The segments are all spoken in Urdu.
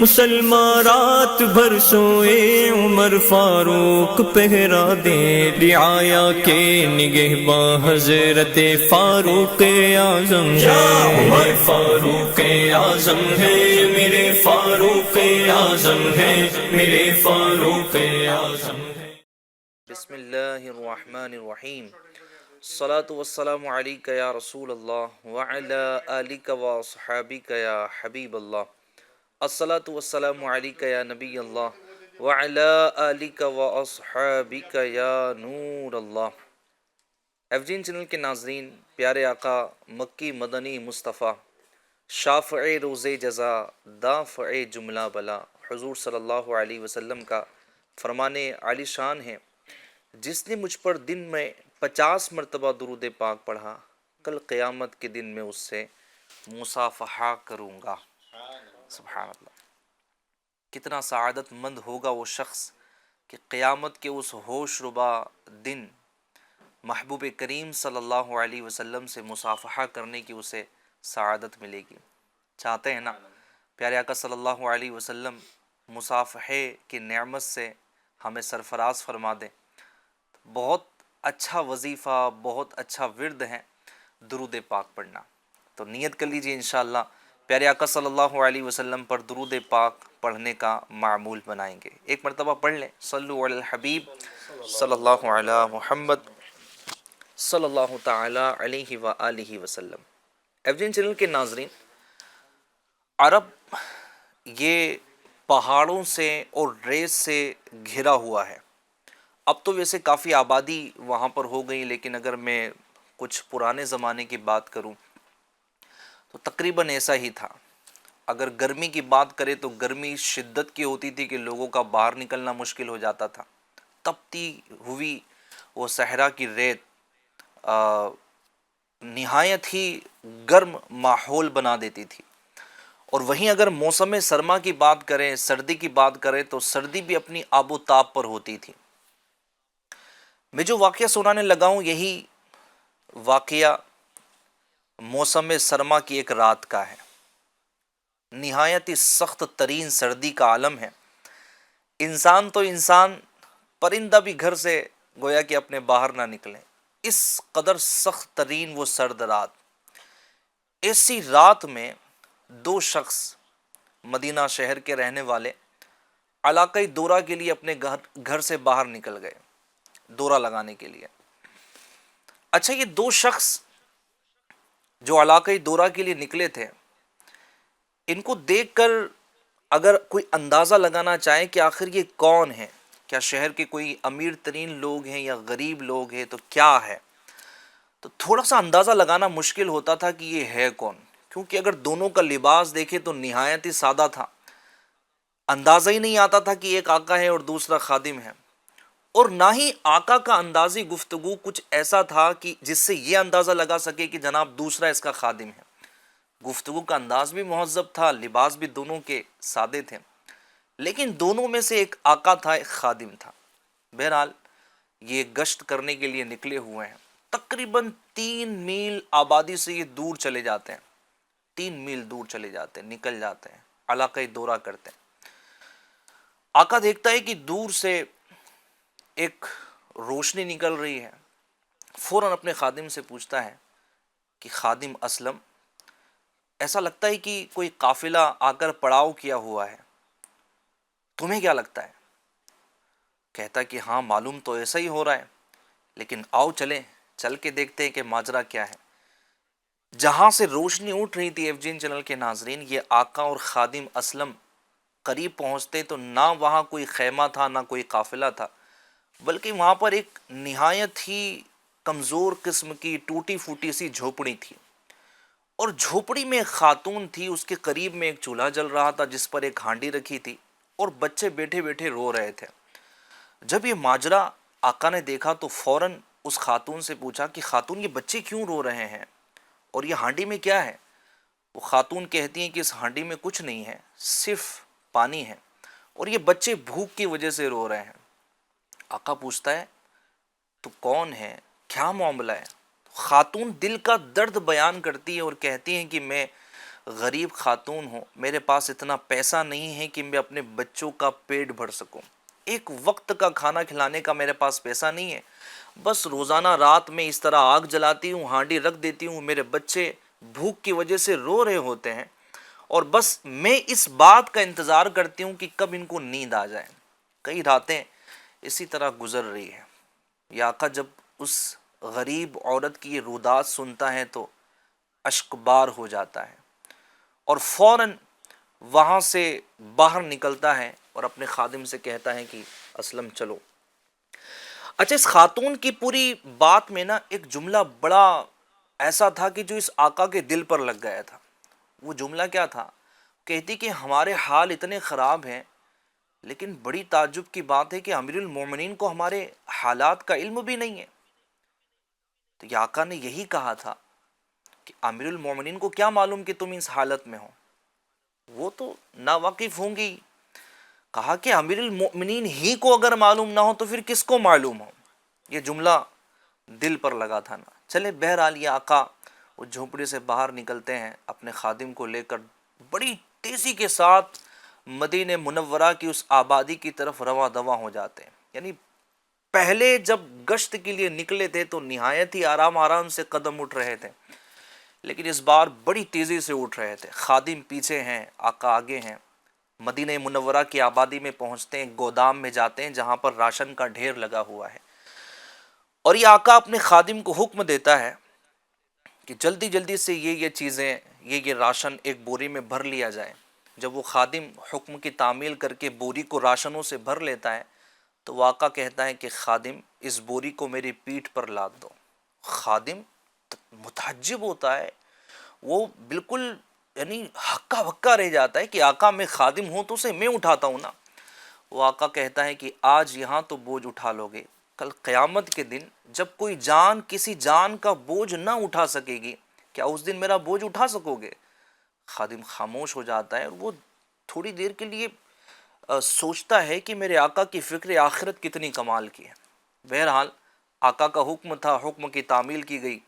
مسلمان رات بھر سوئے عمر فاروق پہرا دیں، رعایا کے نگہباں حضرت فاروق اعظم ہے، میرے فاروق اعظم ہے، میرے فاروق اعظم ہے، میرے فاروق اعظم ہے۔ بسم اللہ الرحمن الرحیم، الصلاة والسلام علیک یا رسول اللہ وعلی آلک واصحابک یا حبیب اللہ، الصلاة والسلام علیک یا نبی اللہ وعلی آلک واصحابک یا نور اللہ۔ ایفجین چینل کے ناظرین، پیارے آقا مکی مدنی مصطفیٰ شافع روز جزا دافع جملہ بلا حضور صلی اللہ علیہ وسلم کا فرمان عالی شان ہے، جس نے مجھ پر دن میں 50 مرتبہ درود پاک پڑھا، کل قیامت کے دن میں اس سے مصافحہ کروں گا۔ سبحان اللہ، کتنا سعادت مند ہوگا وہ شخص کہ قیامت کے اس ہوش ربا دن محبوب کریم صلی اللہ علیہ وسلم سے مصافحہ کرنے کی اسے سعادت ملے گی۔ چاہتے ہیں نا پیارے آقا صلی اللہ علیہ وسلم مصافحے کی نعمت سے ہمیں سرفراز فرما دیں۔ بہت اچھا وظیفہ، بہت اچھا ورد ہے درود پاک پڑھنا، تو نیت کر لیجئے انشاءاللہ پیارے آقا صلی اللہ علیہ وسلم پر درود پاک پڑھنے کا معمول بنائیں گے۔ ایک مرتبہ پڑھ لیں، صلو علی الحبیب صلی اللہ علی محمد صلی اللہ تعالی علیہ وآلہ وسلم۔ ایفجین چینل کے ناظرین، عرب یہ پہاڑوں سے اور ریت سے گھرا ہوا ہے۔ اب تو ویسے کافی آبادی وہاں پر ہو گئی، لیکن اگر میں کچھ پرانے زمانے کی بات کروں تو تقریباً ایسا ہی تھا۔ اگر گرمی کی بات کرے تو گرمی شدت کی ہوتی تھی کہ لوگوں کا باہر نکلنا مشکل ہو جاتا تھا۔ تپتی ہوئی وہ صحرا کی ریت نہایت ہی گرم ماحول بنا دیتی تھی، اور وہیں اگر موسم سرما کی بات کریں، سردی کی بات کریں، تو سردی بھی اپنی آب و تاب پر ہوتی تھی۔ میں جو واقعہ سنانے لگا ہوں یہی واقعہ موسم سرما کی ایک رات کا ہے۔ نہایت ہی سخت ترین سردی کا عالم ہے۔ انسان تو انسان، پرندہ بھی گھر سے گویا کہ اپنے باہر نہ نکلیں، اس قدر سخت ترین وہ سرد رات۔ ایسی رات میں دو شخص مدینہ شہر کے رہنے والے علاقۂ دورہ کے لیے اپنے گھر سے باہر نکل گئے، دورہ لگانے کے لیے۔ اچھا، یہ دو شخص جو علاقۂ دورہ کے لیے نکلے تھے، ان کو دیکھ کر اگر کوئی اندازہ لگانا چاہے کہ آخر یہ کون ہیں، کیا شہر کے کوئی امیر ترین لوگ ہیں یا غریب لوگ ہیں، تو کیا ہے، تو تھوڑا سا اندازہ لگانا مشکل ہوتا تھا کہ یہ ہے کون، کیونکہ اگر دونوں کا لباس دیکھے تو نہایت ہی سادہ تھا۔ اندازہ ہی نہیں آتا تھا کہ ایک آقا ہے اور دوسرا خادم ہے، اور نہ ہی آقا کا اندازی گفتگو کچھ ایسا تھا کہ جس سے یہ اندازہ لگا سکے کہ جناب دوسرا اس کا خادم ہے۔ گفتگو کا انداز بھی مہذب تھا، لباس بھی دونوں کے سادے تھے، لیکن دونوں میں سے ایک آقا تھا، ایک خادم تھا۔ بہرحال یہ گشت کرنے کے لیے نکلے ہوئے ہیں، تقریباً 3 میل آبادی سے یہ دور چلے جاتے ہیں، 3 میل دور چلے جاتے ہیں، نکل جاتے ہیں، علاقۂ دورہ کرتے ہیں۔ آقا دیکھتا ہے کہ دور سے ایک روشنی نکل رہی ہے، فوراً اپنے خادم سے پوچھتا ہے کہ خادم اسلم، ایسا لگتا ہے کہ کوئی قافلہ آ کر پڑاؤ کیا ہوا ہے، تمہیں کیا لگتا ہے؟ کہتا کہ ہاں معلوم تو ایسا ہی ہو رہا ہے، لیکن آؤ چلیں، چل کے دیکھتے ہیں کہ ماجرا کیا ہے۔ جہاں سے روشنی اٹھ رہی تھی ایفجین چینل کے ناظرین، یہ آقا اور خادم اسلم قریب پہنچتے تو نہ وہاں کوئی خیمہ تھا، نہ کوئی قافلہ تھا، بلکہ وہاں پر ایک نہایت ہی کمزور قسم کی ٹوٹی پھوٹی سی جھوپڑی تھی، اور جھوپڑی میں ایک خاتون تھی، اس کے قریب میں ایک چولہا جل رہا تھا جس پر ایک ہانڈی رکھی تھی، اور بچے بیٹھے بیٹھے رو رہے تھے۔ جب یہ ماجرا آقا نے دیکھا تو فوراً اس خاتون سے پوچھا کہ خاتون یہ بچے کیوں رو رہے ہیں، اور یہ ہانڈی میں کیا ہے؟ وہ خاتون کہتی ہیں کہ اس ہانڈی میں کچھ نہیں ہے، صرف پانی ہے، اور یہ بچے بھوک کی وجہ سے رو رہے ہیں۔ آقا پوچھتا ہے تو کون ہے، کیا معاملہ ہے؟ خاتون دل کا درد بیان کرتی ہے اور کہتی ہیں کہ میں غریب خاتون ہوں، میرے پاس اتنا پیسہ نہیں ہے کہ میں اپنے بچوں کا پیٹ بھر سکوں، ایک وقت کا کھانا کھلانے کا میرے پاس پیسہ نہیں ہے، بس روزانہ رات میں اس طرح آگ جلاتی ہوں، ہانڈی رکھ دیتی ہوں، میرے بچے بھوک کی وجہ سے رو رہے ہوتے ہیں، اور بس میں اس بات کا انتظار کرتی ہوں کہ کب ان کو نیند آ جائے۔ کئی راتیں اسی طرح گزر رہی ہیں۔ یا آقا جب اس غریب عورت کی یہ رودات سنتا ہے تو اشک بار ہو جاتا ہے، اور فوراً وہاں سے باہر نکلتا ہے اور اپنے خادم سے کہتا ہے کہ اسلم چلو۔ اچھا، اس خاتون کی پوری بات میں نا ایک جملہ بڑا ایسا تھا کہ جو اس آقا کے دل پر لگ گیا تھا۔ وہ جملہ کیا تھا؟ کہتی کہ ہمارے حال اتنے خراب ہیں، لیکن بڑی تعجب کی بات ہے کہ امیر المومنین کو ہمارے حالات کا علم بھی نہیں ہے۔ تو یہ آقا نے یہی کہا تھا کہ امیر المومنین کو کیا معلوم کہ تم اس حالت میں ہو، وہ تو ناواقف ہوں گی۔ کہا کہ امیر المؤمنین ہی کو اگر معلوم نہ ہو تو پھر کس کو معلوم ہو؟ یہ جملہ دل پر لگا تھا نا۔ چلے بہرحال یہ آقا وہ جھونپڑی سے باہر نکلتے ہیں، اپنے خادم کو لے کر بڑی تیزی کے ساتھ مدینہ منورہ کی اس آبادی کی طرف رواں دواں ہو جاتے ہیں۔ یعنی پہلے جب گشت کے لیے نکلے تھے تو نہایت ہی آرام سے قدم اٹھ رہے تھے، لیکن اس بار بڑی تیزی سے اٹھ رہے تھے۔ خادم پیچھے ہیں، آقا آگے ہیں۔ مدینہ منورہ کی آبادی میں پہنچتے ہیں، گودام میں جاتے ہیں جہاں پر راشن کا ڈھیر لگا ہوا ہے، اور یہ آقا اپنے خادم کو حکم دیتا ہے کہ جلدی جلدی سے یہ چیزیں، یہ راشن ایک بوری میں بھر لیا جائے۔ جب وہ خادم حکم کی تعمیل کر کے بوری کو راشنوں سے بھر لیتا ہے تو وہ آقا کہتا ہے کہ خادم اس بوری کو میری پیٹھ پر لاد دو۔ خادم متعجب ہوتا ہے، وہ بالکل یعنی ہکا بکا رہ جاتا ہے کہ آقا میں خادم ہوں تو اسے میں اٹھاتا ہوں نا۔ وہ آقا کہتا ہے کہ آج یہاں تو بوجھ اٹھا لو گے، کل قیامت کے دن جب کوئی جان کسی جان کا بوجھ نہ اٹھا سکے گی، کیا اس دن میرا بوجھ اٹھا سکو گے؟ خادم خاموش ہو جاتا ہے، اور وہ تھوڑی دیر کے لیے سوچتا ہے کہ میرے آقا کی فکر آخرت کتنی کمال کی ہے۔ بہرحال آقا کا حکم تھا، حکم کی تعمیل کی گئی،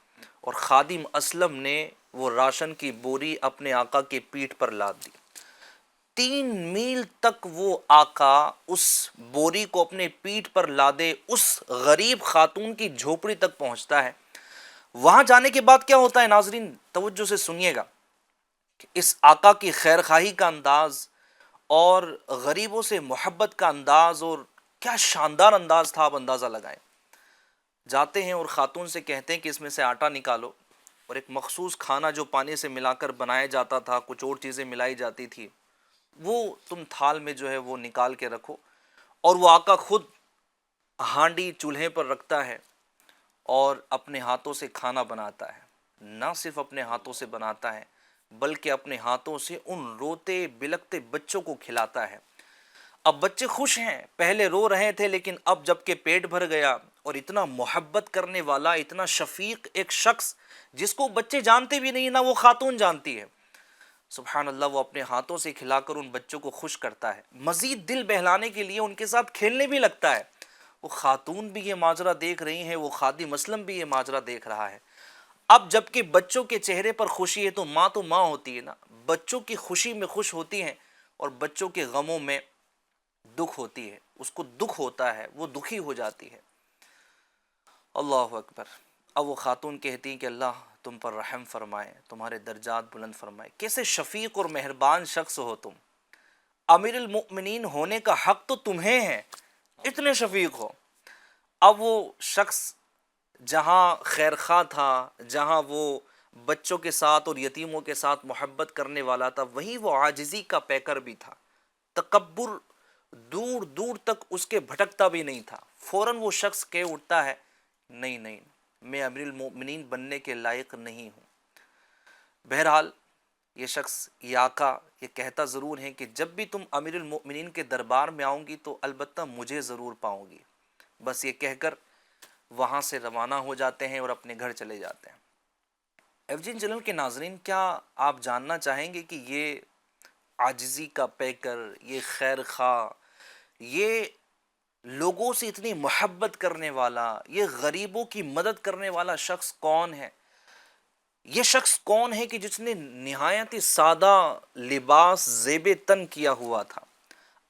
اور خادم اسلم نے وہ راشن کی بوری اپنے آقا کی پیٹھ پر لاد دی۔ 3 میل تک وہ آقا اس بوری کو اپنے پیٹھ پر لادے اس غریب خاتون کی جھوپڑی تک پہنچتا ہے۔ وہاں جانے کے بعد کیا ہوتا ہے ناظرین، توجہ سے سنیے گا کہ اس آقا کی خیرخواہی کا انداز اور غریبوں سے محبت کا انداز، اور کیا شاندار انداز تھا، آپ اندازہ لگائیں۔ جاتے ہیں اور خاتون سے کہتے ہیں کہ اس میں سے آٹا نکالو، اور ایک مخصوص کھانا جو پانی سے ملا کر بنایا جاتا تھا، کچھ اور چیزیں ملائی جاتی تھی، وہ تم تھال میں جو ہے وہ نکال کے رکھو۔ اور وہ آقا خود ہانڈی چولہے پر رکھتا ہے اور اپنے ہاتھوں سے کھانا بناتا ہے۔ نہ صرف اپنے ہاتھوں سے بناتا ہے بلکہ اپنے ہاتھوں سے ان روتے بلکتے بچوں کو کھلاتا ہے۔ اب بچے خوش ہیں، پہلے رو رہے تھے لیکن اب جب کہ پیٹ بھر گیا، اور اتنا محبت کرنے والا، اتنا شفیق ایک شخص جس کو بچے جانتے بھی نہیں، نہ وہ خاتون جانتی ہے، سبحان اللہ، وہ اپنے ہاتھوں سے کھلا کر ان بچوں کو خوش کرتا ہے۔ مزید دل بہلانے کے لیے ان کے ساتھ کھیلنے بھی لگتا ہے۔ وہ خاتون بھی یہ ماجرا دیکھ رہی ہیں، وہ خادم اسلم بھی یہ ماجرا دیکھ رہا ہے۔ اب جب کہ بچوں کے چہرے پر خوشی ہے تو ماں ہوتی ہے نا، بچوں کی خوشی میں خوش ہوتی ہیں، اور بچوں کے غموں میں دکھ ہوتی ہے، اس کو دکھ ہوتا ہے، وہ دکھی ہو جاتی ہے۔ اللہ اکبر۔ اب وہ خاتون کہتی ہیں کہ اللہ تم پر رحم فرمائے، تمہارے درجات بلند فرمائے، کیسے شفیق اور مہربان شخص ہو تم، امیر المؤمنین ہونے کا حق تو تمہیں ہے، اتنے شفیق ہو۔ اب وہ شخص جہاں خیرخواہ تھا، جہاں وہ بچوں کے ساتھ اور یتیموں کے ساتھ محبت کرنے والا تھا، وہیں وہ عاجزی کا پیکر بھی تھا۔ تکبر دور دور تک اس کے بھٹکتا بھی نہیں تھا۔ فوراً وہ شخص کہہ اٹھتا ہے، نہیں نہیں، میں امیر المؤمنین بننے کے لائق نہیں ہوں۔ بہرحال یہ شخص، یہ آقا یہ کہتا ضرور ہے کہ جب بھی تم امیر المؤمنین کے دربار میں آؤں گی تو البتہ مجھے ضرور پاؤں گی۔ بس یہ کہہ کر وہاں سے روانہ ہو جاتے ہیں اور اپنے گھر چلے جاتے ہیں۔ ایف جی چینل کے ناظرین، کیا آپ جاننا چاہیں گے کہ یہ عاجزی کا پیکر، یہ خیر خواہ، یہ لوگوں سے اتنی محبت کرنے والا، یہ غریبوں کی مدد کرنے والا شخص کون ہے؟ یہ شخص کون ہے کہ جس نے نہایت ہی سادہ لباس زیب تن کیا ہوا تھا،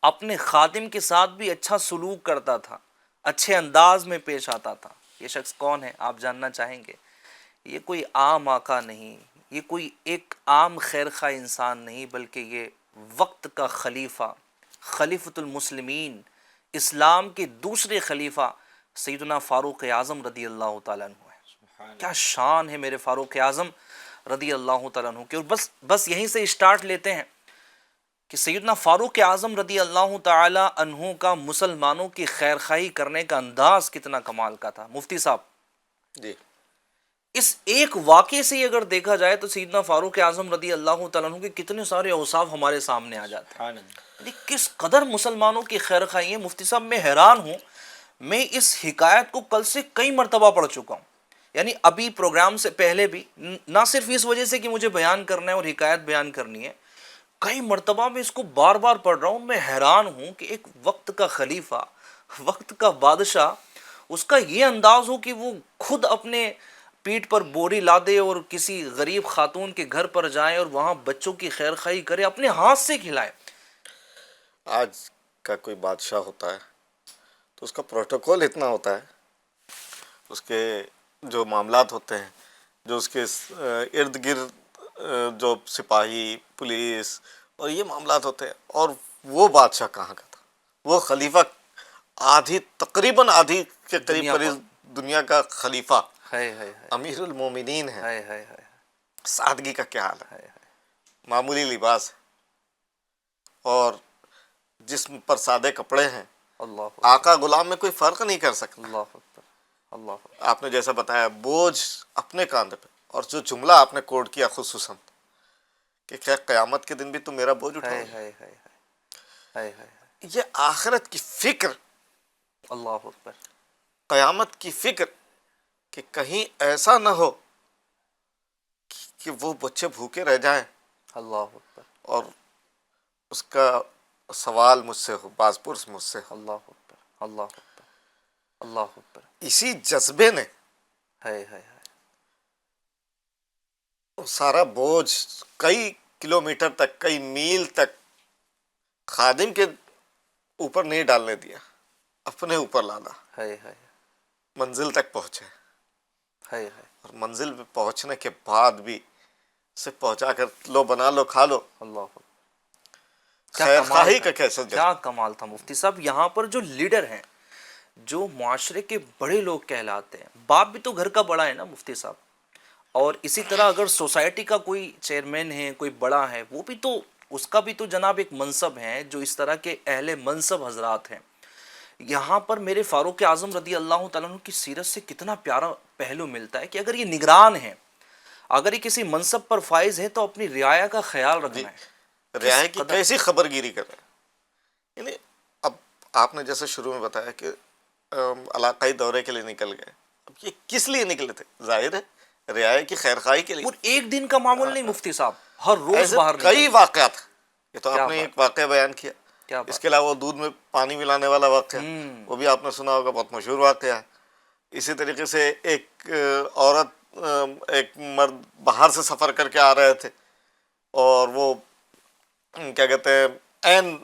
اپنے خادم کے ساتھ بھی اچھا سلوک کرتا تھا، اچھے انداز میں پیش آتا تھا؟ یہ شخص کون ہے آپ جاننا چاہیں گے؟ یہ کوئی عام آقا نہیں، یہ کوئی ایک عام خیرخواہ انسان نہیں، بلکہ یہ وقت کا خلیفہ، خلیفۃ المسلمین، اسلام کے دوسرے خلیفہ سیدنا فاروق اعظم رضی اللہ تعالیٰ عنہ ہے۔ کیا شان ہے میرے فاروق اعظم رضی اللہ تعالیٰ عنہ کی۔ اور بس یہیں سے اسٹارٹ لیتے ہیں کہ سیدنا فاروق اعظم رضی اللہ تعالیٰ عنہ کا مسلمانوں کی خیرخواہی کرنے کا انداز کتنا کمال کا تھا۔ مفتی صاحب، جی اس ایک واقعے سے ہی اگر دیکھا جائے تو سیدنا فاروق اعظم رضی اللہ تعالیٰ عنہ کے کتنے سارے اوصاف ہمارے سامنے آ جاتے ہیں، یعنی کس قدر مسلمانوں کی خیر خواہی ہے۔ مفتی صاحب میں حیران ہوں، میں اس حکایت کو کل سے کئی مرتبہ پڑھ چکا ہوں، یعنی ابھی پروگرام سے پہلے بھی، نہ صرف اس وجہ سے کہ مجھے بیان کرنا ہے اور حکایت بیان کرنی ہے، کئی مرتبہ میں اس کو بار بار پڑھ رہا ہوں۔ میں حیران ہوں کہ ایک وقت کا خلیفہ، وقت کا بادشاہ، اس کا یہ انداز ہو کہ وہ خود اپنے پیٹھ پر بوری لادے اور کسی غریب خاتون کے گھر پر جائے اور وہاں بچوں کی خیر خواہی کرے، اپنے ہاتھ سے کھلائے۔ آج کا کوئی بادشاہ ہوتا ہے تو اس کا پروٹوکول اتنا ہوتا ہے، اس کے جو معاملات ہوتے ہیں، جو اس کے ارد گرد جو سپاہی، پولیس اور یہ معاملات ہوتے ہیں، اور وہ بادشاہ کہاں کا تھا؟ وہ خلیفہ تقریباً آدھی کے قریب دنیا کا خلیفہ، امیر المومنین ہے۔ سادگی کا کیا حال ہے، معمولی لباس ہے، اور جسم پر سادے کپڑے ہیں، اللہ آقا غلام میں کوئی فرق نہیں کر سکتا۔ اللہ اکبر، اللہ اکبر۔ آپ نے جیسا بتایا، بوجھ اپنے کاندھے پہ، اور جو جملہ آپ نے کوٹ کیا خصوصاً کہ کیا قیامت کے دن بھی تم میرا بوجھ اٹھاؤ، یہ آخرت کی فکر، اللہ اکبر، قیامت کی فکر کہ کہیں ایسا نہ ہو کہ وہ بچے بھوکے رہ جائیں اللہ اکبر، اور اس کا سوال مجھ سے ہو، باز پرس مجھ سے ہو۔ اللہ اکبر، اللہ اکبر، اللہ اکبر۔ اسی جذبے نے وہ سارا بوجھ کئی کلومیٹر تک، کئی میل تک خادم کے اوپر نہیں ڈالنے دیا، اپنے اوپر لادا، منزل تک پہنچے، اور منزل پہ پہنچنے کے بعد بھی اسے پہنچا کر لو، بنا لو، کھا لو۔ اللہ اکبر، خیر خواہی کا کیسا کیا کمال تھا مفتی صاحب۔ یہاں پر جو لیڈر ہیں، جو معاشرے کے بڑے لوگ کہلاتے ہیں، باپ بھی تو گھر کا بڑا ہے نا مفتی صاحب، اور اسی طرح اگر سوسائٹی کا کوئی چیئرمین ہے، کوئی بڑا ہے، وہ بھی تو، اس کا بھی تو جناب ایک منصب ہے، جو اس طرح کے اہل منصب حضرات ہیں۔ یہاں پر میرے فاروق اعظم رضی اللہ تعالیٰ عنہ کی سیرت سے کتنا پیارا پہلو ملتا ہے کہ اگر یہ نگران ہیں، اگر یہ کسی منصب پر فائز ہے، تو اپنی رعایا کا خیال رکھنا ہے، رعایا کی کیسی خبر گیری کر رہے ہیں۔ یعنی اب آپ نے جیسے شروع میں بتایا کہ علاقائی دورے کے لیے نکل گئے، اب یہ کس لیے نکلے تھے؟ ظاہر ہے رعایا کی خیر خواہی کے لیے۔ اور ایک دن کا معمول نہیں مفتی صاحب، ہر روز ایسے باہر کئی واقعات، یہ تو آپ نے ایک واقعہ بیان کیا، کیا اس کے علاوہ دودھ میں پانی ملانے والا واقعہ، وہ بھی آپ نے سنا ہوگا، بہت مشہور واقعہ ہے۔ اسی طریقے سے ایک عورت، ایک مرد باہر سے سفر کر کے آ رہے تھے، اور وہ کیا کہتے ہیں، عین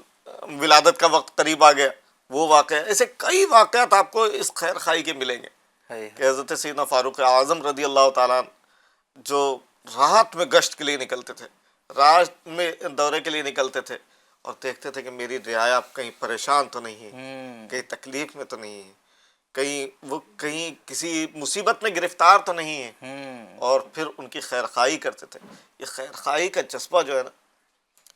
ولادت کا وقت قریب آ گیا، وہ واقعہ۔ ایسے کئی واقعات آپ کو اس خیر خواہی کے ملیں گے کہ حضرت سیدنا فاروق اعظم رضی اللہ تعالیٰ جو رات میں گشت کے لیے نکلتے تھے، رات میں دورے کے لیے نکلتے تھے، اور دیکھتے تھے کہ میری رعایا کہیں پریشان تو نہیں ہے، کہیں تکلیف میں تو نہیں ہے، کہیں کسی مصیبت میں گرفتار تو نہیں ہے، اور پھر ان کی خیر خواہی کرتے تھے۔ یہ خیر خواہی کا جذبہ جو ہے نا،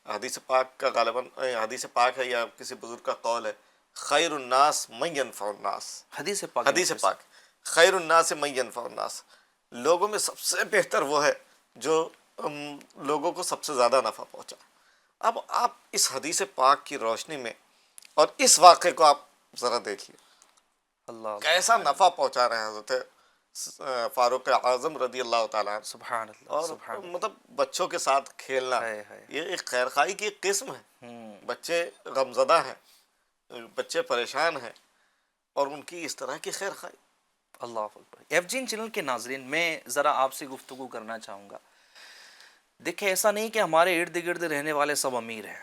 حدیث پاک کا غالباً حدیث پاک ہے یا کسی بزرگ کا قول ہے، خیر الناس من ینفع الناس، حدیث پاک، خیر الناس من ینفع الناس، لوگوں میں سب سے بہتر وہ ہے جو لوگوں کو سب سے زیادہ نفع پہنچا۔ اب آپ اس حدیث پاک کی روشنی میں اور اس واقعے کو آپ ذرا دیکھیے، اللہ کیسا نفع پہنچا رہے ہیں حضرت فاروق اعظم رضی اللہ تعالیٰ عنہ۔ سبحان اللہ، اور مطلب بچوں کے ساتھ کھیلنا، یہ ایک خیر خواہی کی ایک قسم ہے۔ بچے غمزدہ ہیں، بچے پریشان ہیں، اور ان کی اس طرح کی خیر خواہی، اللہ اکبر. ایف جین چینل کے ناظرین، میں ذرا آپ سے گفتگو کرنا چاہوں گا. دیکھیں، ایسا نہیں کہ ہمارے ارد گرد رہنے والے سب امیر ہیں.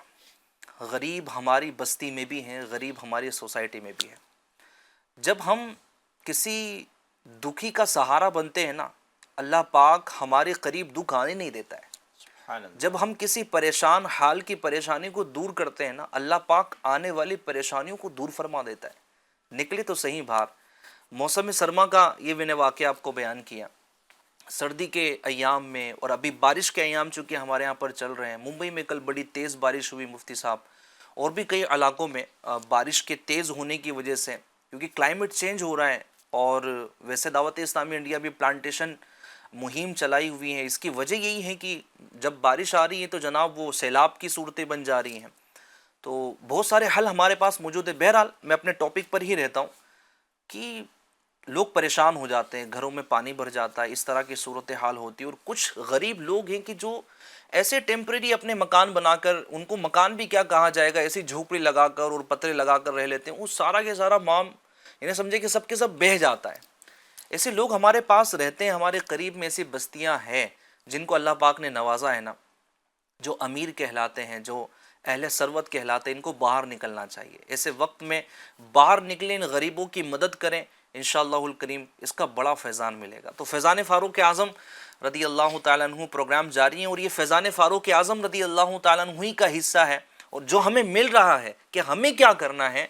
غریب ہماری بستی میں بھی ہیں، غریب ہماری سوسائٹی میں بھی ہیں. جب ہم کسی دکھی کا سہارا بنتے ہیں نا، اللہ پاک ہمارے قریب دکھ آنے نہیں دیتا ہے. جب ہم کسی پریشان حال کی پریشانی کو دور کرتے ہیں نا، اللہ پاک آنے والی پریشانیوں کو دور فرما دیتا ہے. نکلے تو صحیح باہر. موسم سرما کا یہ میں نے واقعہ آپ کو بیان کیا. سردی کے ایام میں، اور ابھی بارش کے ایام چونکہ ہمارے یہاں پر چل رہے ہیں. ممبئی میں کل بڑی تیز بارش ہوئی مفتی صاحب، اور بھی کئی علاقوں میں بارش کے تیز ہونے کی وجہ سے، کیونکہ کلائمیٹ چینج ہو رہا ہے. اور ویسے دعوت اسلامی انڈیا بھی پلانٹیشن مہم چلائی ہوئی ہے. اس کی وجہ یہی ہے کہ جب بارش آ رہی ہے تو جناب وہ سیلاب کی صورتیں بن جا رہی ہیں. تو بہت سارے حل ہمارے پاس موجود ہے. بہرحال میں اپنے ٹاپک پر ہی رہتا ہوں کہ لوگ پریشان ہو جاتے ہیں، گھروں میں پانی بھر جاتا ہے، اس طرح کی صورتحال ہوتی ہے. اور کچھ غریب لوگ ہیں کہ جو ایسے ٹیمپریری اپنے مکان بنا کر، ان کو مکان بھی کیا کہا جائے گا، ایسی جھوپڑی لگا کر اور پترے لگا کر رہ لیتے ہیں. وہ سارا کے سارا انہیں سمجھے کہ سب کے سب بہہ جاتا ہے. ایسے لوگ ہمارے پاس رہتے ہیں. ہمارے قریب میں ایسی بستیاں ہیں جن کو اللہ پاک نے نوازا ہے نا، جو امیر کہلاتے ہیں، جو اہل ثروت کہلاتے ہیں. ان کو باہر نکلنا چاہیے. ایسے وقت میں باہر نکلیں، ان غریبوں کی مدد کریں، انشاءاللہ الکریم اس کا بڑا فیضان ملے گا. تو فیضان فاروق اعظم رضی اللہ تعالیٰ عنہ پروگرام جاری ہیں، اور یہ فیضان فاروق اعظم رضی اللہ تعالیٰ عنہ ہی کا حصہ ہے. اور جو ہمیں مل رہا ہے کہ ہمیں کیا کرنا ہے،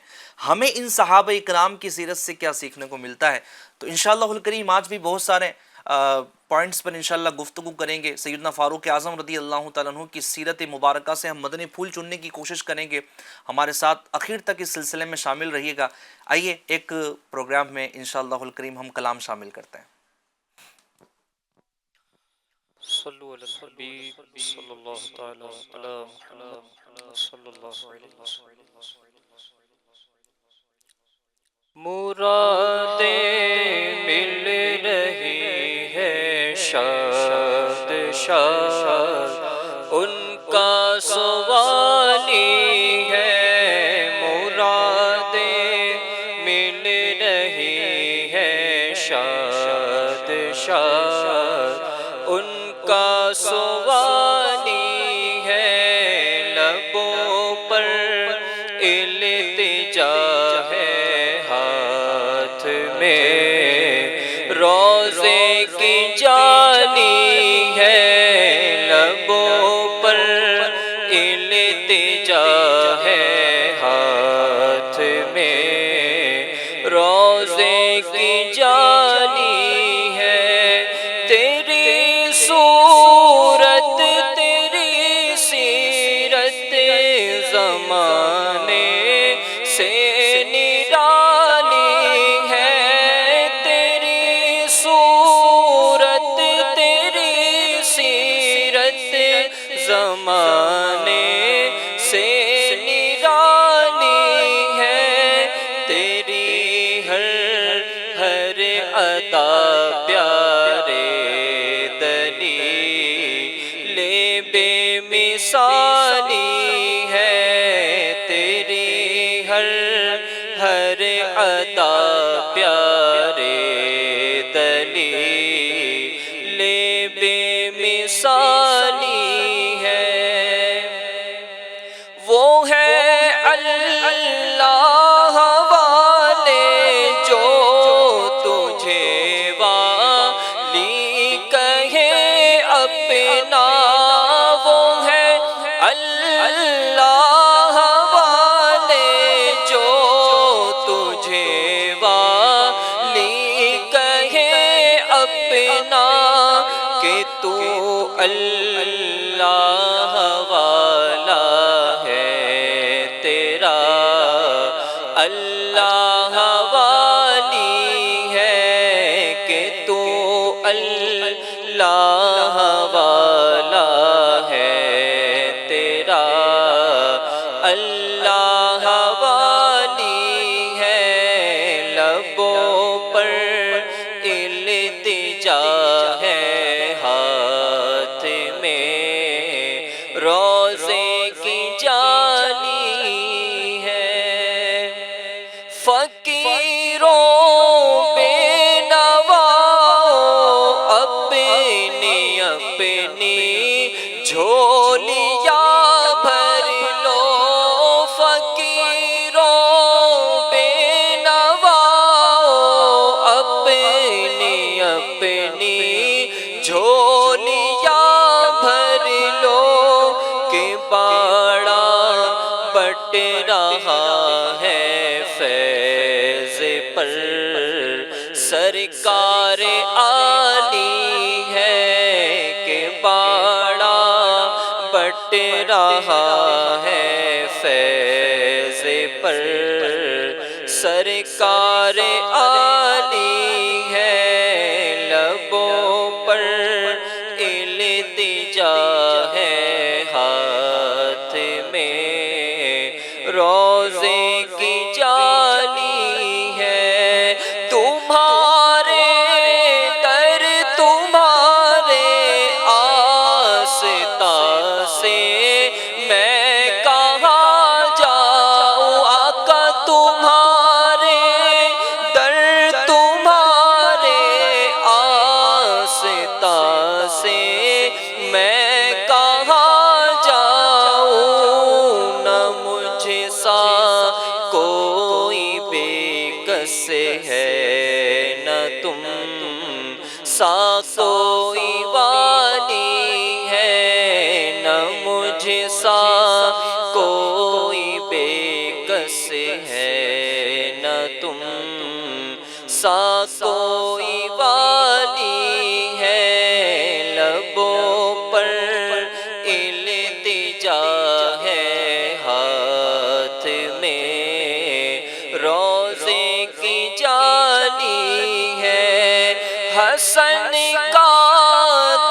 ہمیں ان صحابہ اکرام کی سیرت سے کیا سیکھنے کو ملتا ہے. تو انشاءاللہ الکریم آج بھی بہت سارے پوائنٹس پر انشاءاللہ گفتگو کریں گے. سیدنا فاروق اعظم رضی اللہ تعالیٰ عنہ کی سیرت مبارکہ سے ہم مدنی پھول چننے کی کوشش کریں گے. ہمارے ساتھ آخر تک اس سلسلے میں شامل رہیے گا. آئیے ایک پروگرام میں انشاءاللہ الکریم ہم کلام شامل کرتے ہیں. صلو علی الحبیب صلی اللہ تعالی علی محمد صلی اللہ علیہ وسلم. مرادیں مل رہی ہے شاد شاد، ان کا سوالی ہے. مرادیں مل رہی ہے شاد شاد، ان کا سوالی ہے. لبوں پر التجا ہے، ہاتھ میں روزے کی جالی ہے. لبوں پر التجا ہے، ہاتھ میں روزے کی جالی ہے. تیری صورت تیری سیرت زمانے سے نرالی ہے. تیری صورت تیری سیرت زمانے سے نرالی ہے. تیری ہر ادا پیارے دلیل بے مثالی ہے. تیری ہر ادا پیارے دلیل بے مثالی ہے. وہ ہے اللہ والے جو تجھے والی کہے اپنا. وہ ہے اللہ والے جو تجھے والی کہے اپنا، کہ تو اللہ والا ہے تیرا اللہ والی ہے. کہ تو اللہ والا ہے تیرا اللہ والی ہے. لبوں پر التجا ہے، ہاتھ میں روزے کی جالی ہے. فقیروں بے بٹ رہا ہے فیض پر، سرکار عالی ہے کہ باڑا بٹ رہا ہے فیض پر، سرکار عالی ہے لبوں پر التجا ہے ہاتھ میں روزے کی جالی ہے، تمہارے در تمہارے آستا سے میں کہاں جاؤں آقا، تمہارے در تمہارے آستا سے میں کہاں جاؤں، نہ مجھ سا کوئی بے کس ہے، نہ تم سا کوئی والی ہے، نہ مجھ سا کوئی بے کس ہے، نہ تم سا کوئی والی ہے، لبوں پر التجا ہے ہاتھ میں روزے کی جالی ہے، حسن کا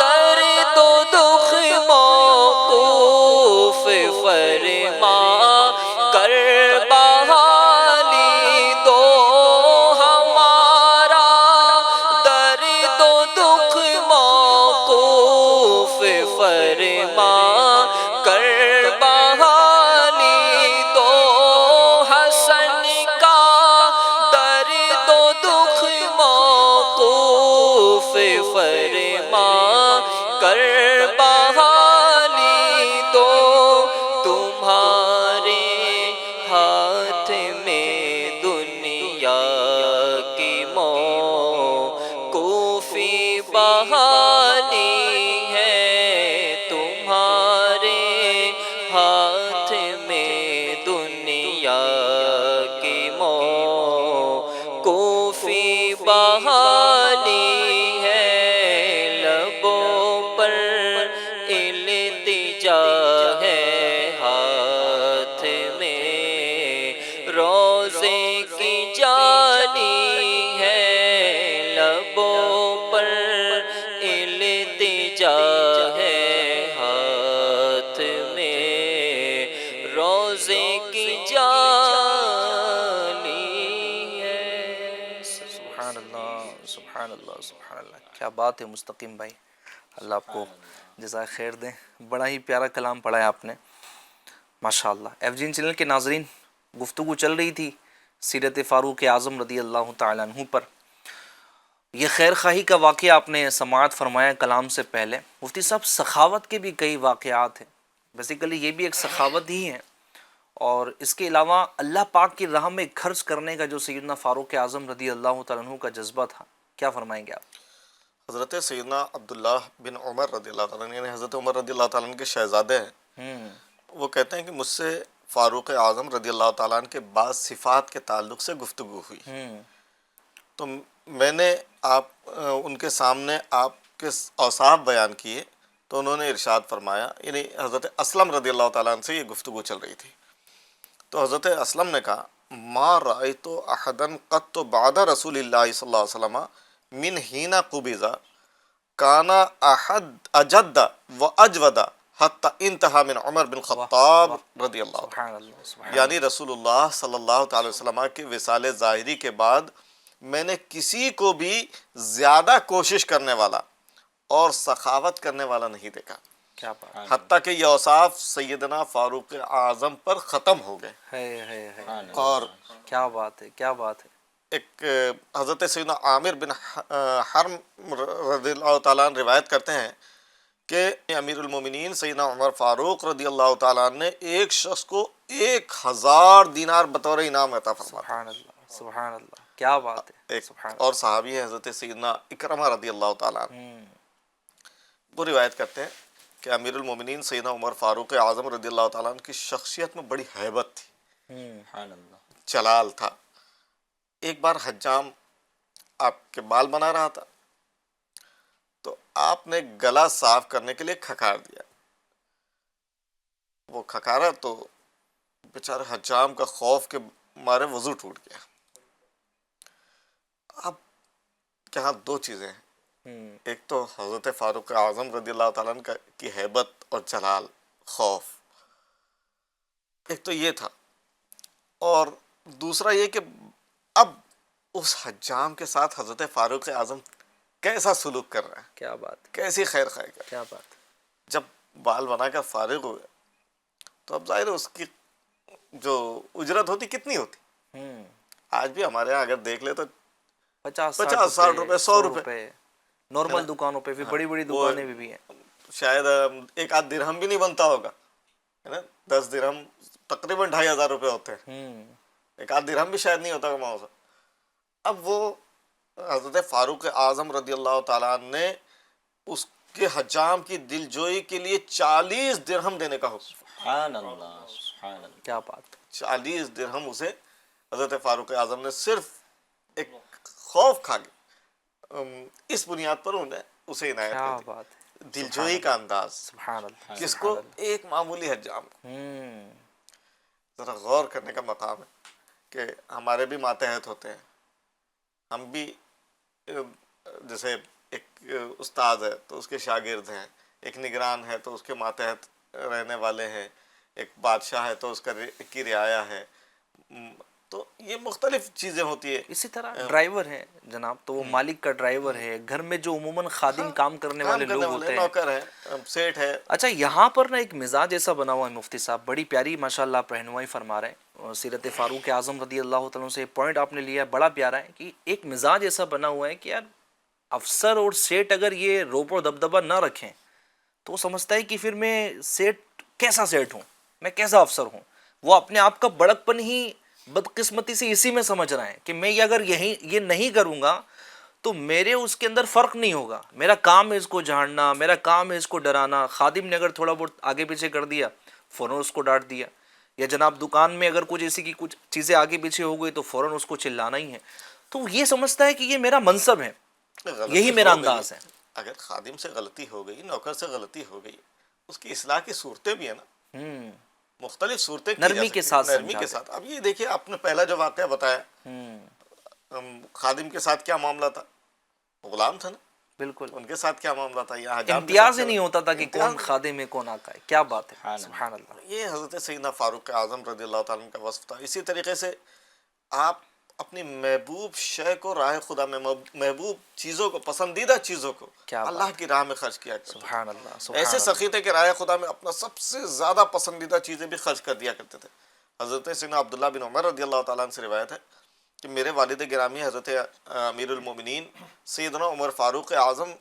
درد و دکھ موقوف فرما کر بحالی دو، ہمارا درد و دکھ موقوف فرما کر بحالی دو، حسن کا درد و دکھ موقوف فرما کر بحالی دو، تمہارے ہاتھ میں دنیا کی موقوفی بحالی ہے، تمہارے ہاتھ میں دنیا کی موقوفی بحالی ہے، لبوں پر التجا ہے ہاتھ میں روزے کی جالی ہے، لبوں پر التجا ہے ہاتھ میں روزے کی جالی ہے۔ سبحان اللہ سبحان اللہ سبحان اللہ، کیا بات ہے مستقیم بھائی، اللہ آپ کو جزائے خیر دیں، بڑا ہی پیارا کلام پڑھا ہے آپ نے ماشاءاللہ۔ ایف جی این چینل کے ناظرین، گفتگو چل رہی تھی سیرت فاروق اعظم رضی اللہ تعالیٰ عنہ پر، یہ خیر خواہی کا واقعہ آپ نے سماعت فرمایا کلام سے پہلے۔ مفتی صاحب، سخاوت کے بھی کئی واقعات ہیں، بیسیکلی یہ بھی ایک سخاوت ہی ہے، اور اس کے علاوہ اللہ پاک کی راہ میں خرچ کرنے کا جو سیدنا فاروق اعظم رضی اللہ تعالیٰ عنہ کا جذبہ تھا، کیا فرمائیں گے آپ؟ حضرت سیدنا عبداللہ بن عمر رضی اللہ تعالیٰ عنہ، یعنی حضرت عمر رضی اللہ تعالیٰ عنہ کے شہزادے ہیں، وہ کہتے ہیں کہ مجھ سے فاروق اعظم رضی اللہ تعالیٰ عنہ کے بعض صفات کے تعلق سے گفتگو ہوئی، تو میں نے ان کے سامنے آپ کے اوصاف بیان کیے، تو انہوں نے ارشاد فرمایا، یعنی حضرت اسلم رضی اللہ تعالیٰ عنہ سے یہ گفتگو چل رہی تھی، تو حضرت اسلم نے کہا ما رأیت احدا قط بعد رسول اللہ صلی اللہ علیہ وسلم من حین قبض کان احد اجد و اجود حتی انتہا من عمر بن خطاب رضی اللہ عنہ، سبحان اللہ سبحان یعنی رسول اللہ صلی اللہ تعالی وسلم کے وصال ظاہری کے بعد میں نے کسی کو بھی زیادہ کوشش کرنے والا اور سخاوت کرنے والا نہیں دیکھا، کیا بات حتیٰ کہ یہ اوصاف سیدنا فاروق اعظم پر ختم ہو گئے۔ ہے اور کیا بات ہے کیا بات ہے۔ ایک حضرت سیدنا عامر بن حرم رضی اللہ تعالیٰ عنہ روایت کرتے ہیں کہ امیر المومنین سیدنا عمر فاروق رضی اللہ تعالیٰ عنہ نے ایک شخص کو 1000 دینار بطور انعام عطا فرمایا۔ سبحان اللہ سبحان اللہ، کیا بات ہے۔ ایک سبحان اور صحابی ہے حضرت سیدنا اکرمہ رضی اللہ تعالیٰ عنہ، وہ روایت کرتے ہیں کہ امیر المومنین سیدنا عمر فاروق اعظم رضی اللہ تعالیٰ عنہ کی شخصیت میں بڑی ہیبت تھی، سبحان اللہ. جلال تھا. ایک بار حجام آپ کے بال بنا رہا تھا تو آپ نے گلا صاف کرنے کے لیے کھکار دیا. وہ کھکارا تو بیچارے حجام کا خوف کے مارے وضو ٹوٹ گیا. اب یہاں دو چیزیں ہیں، ایک تو حضرت فاروق اعظم رضی اللہ تعالیٰ عنہ کی ہیبت اور جلال، خوف، ایک تو یہ تھا، اور دوسرا یہ کہ اب اس حجام کے ساتھ حضرت فاروق اعظم کیسا سلوک کر رہا ہے، کیا بات، کیسی خیر خواہی کر. کیا بات. جب بال بنا کر فارغ ہوئے تو اب ظاہر ہے اس کی جو اجرت ہوتی کتنی ہوتی. آج بھی ہمارے یہاں اگر دیکھ لے تو 50-60 روپے 100 روپے نارمل دکانوں پہ بھی، بڑی بڑی دکانیں بھی ہیں. شاید ایک آدھ درہم بھی نہیں بنتا ہوگا، ہے نا. 10 درہم تقریباً 2500 روپے ہوتے ہیں. ایک آدھ درہم بھی شاید نہیں ہوتا ہوگا. اب وہ حضرت فاروق اعظم رضی اللہ تعالیٰ نے اس کے حجام کی دل جوئی کے لیے 40 درہم دینے کا حکم. سبحان اللہ، سبحان اللہ. کیا بات. 40 درہم اسے حضرت فاروق اعظم نے صرف ایک خوف کھا کے اس بنیاد پر انہیں اسے عنایت کیا کر دی. بات ہے. دل جوئی کا انداز، سبحان اللہ. جس کو ایک معمولی حجام کو ذرا غور کرنے کا مقام ہے کہ ہمارے بھی ماتحت ہوتے ہیں. ہم بھی جیسے ایک استاد ہے تو اس کے شاگرد ہیں، ایک نگران ہے تو اس کے ماتحت رہنے والے ہیں، ایک بادشاہ ہے تو اس کی رعایا ہے. تو یہ مختلف چیزیں ہوتی ہے. اسی طرح ڈرائیور ہے جناب، تو وہ مالک کا ڈرائیور ہے. گھر میں جو عموماً خادم کام کرنے والے لوگ ہوتے ہیں، نوکر ہے، سیٹ ہے. اچھا یہاں پر نا ایک مزاج ایسا بنا ہوا ہے مفتی صاحب، بڑی پیاری ماشاءاللہ آپ رہنمائی فرما رہے ہیں. سیرت فاروق اعظم رضی اللہ تعالیٰ سے پوائنٹ آپ نے لیا ہے، بڑا پیارا ہے کہ ایک مزاج ایسا بنا ہوا ہے کہ یار افسر اور سیٹ اگر یہ روپ و دبدبہ نہ رکھیں تو وہ سمجھتا ہے کہ پھر میں سیٹ کیسا سیٹ ہوں، میں کیسا افسر ہوں. وہ اپنے آپ کا بڑکپن ہی بدقسمتی سے اسی میں سمجھ رہے ہیں کہ میں اگر یہ نہیں کروں گا تو میرے اس کے اندر فرق نہیں ہوگا. میرا کام ہے اس کو جھاڑنا، میرا کام ہے اس کو ڈرانا. خادم نے اگر تھوڑا بہت آگے پیچھے کر دیا فوراً اس کو ڈانٹ دیا، یا جناب دکان میں اگر کچھ ایسی کی کچھ چیزیں آگے پیچھے ہو گئی تو فوراً اس کو چلانا ہی ہے. تو یہ سمجھتا ہے کہ یہ میرا منصب ہے، یہی میرا انداز ہے. اگر خادم سے غلطی ہو گئی، نوکر سے غلطی ہو گئی، اس کی اصلاح کی صورتیں بھی ہیں نا، مختلف صورتیں نرمی کے ساتھ. نرمی کے ساتھ. اب یہ دیکھیے آپ نے پہلا جو واقعہ بتایا، خادم کے ساتھ کیا معاملہ تھا، غلام تھا نا، بالکل ان کے ساتھ کیا معاملہ تھا. یہاں حجام امتیاز ہی نہیں ہوتا تھا کہ کون خادم ہے کون آقا ہے. کیا بات ہے، سبحان اللہ. یہ حضرت سیدنا فاروق اعظم رضی اللہ تعالیٰ عنہ کا وصف تھا. اسی طریقے سے آپ اپنی محبوب شے کو راہ خدا میں، محبوب چیزوں کو، پسندیدہ چیزوں کو اللہ کی راہ میں خرچ کیا کرتے. سبحان اللہ. ایسے سخی تھے کہ راہ خدا میں اپنا سب سے زیادہ پسندیدہ چیزیں بھی خرچ کر دیا کرتے تھے. حضرت سیدنا عبداللہ بن عمر رضی اللہ تعالیٰ عنہ سے روایت ہے کہ میرے والد گرامی حضرت امیر المومنین سیدنا عمر فاروق اعظم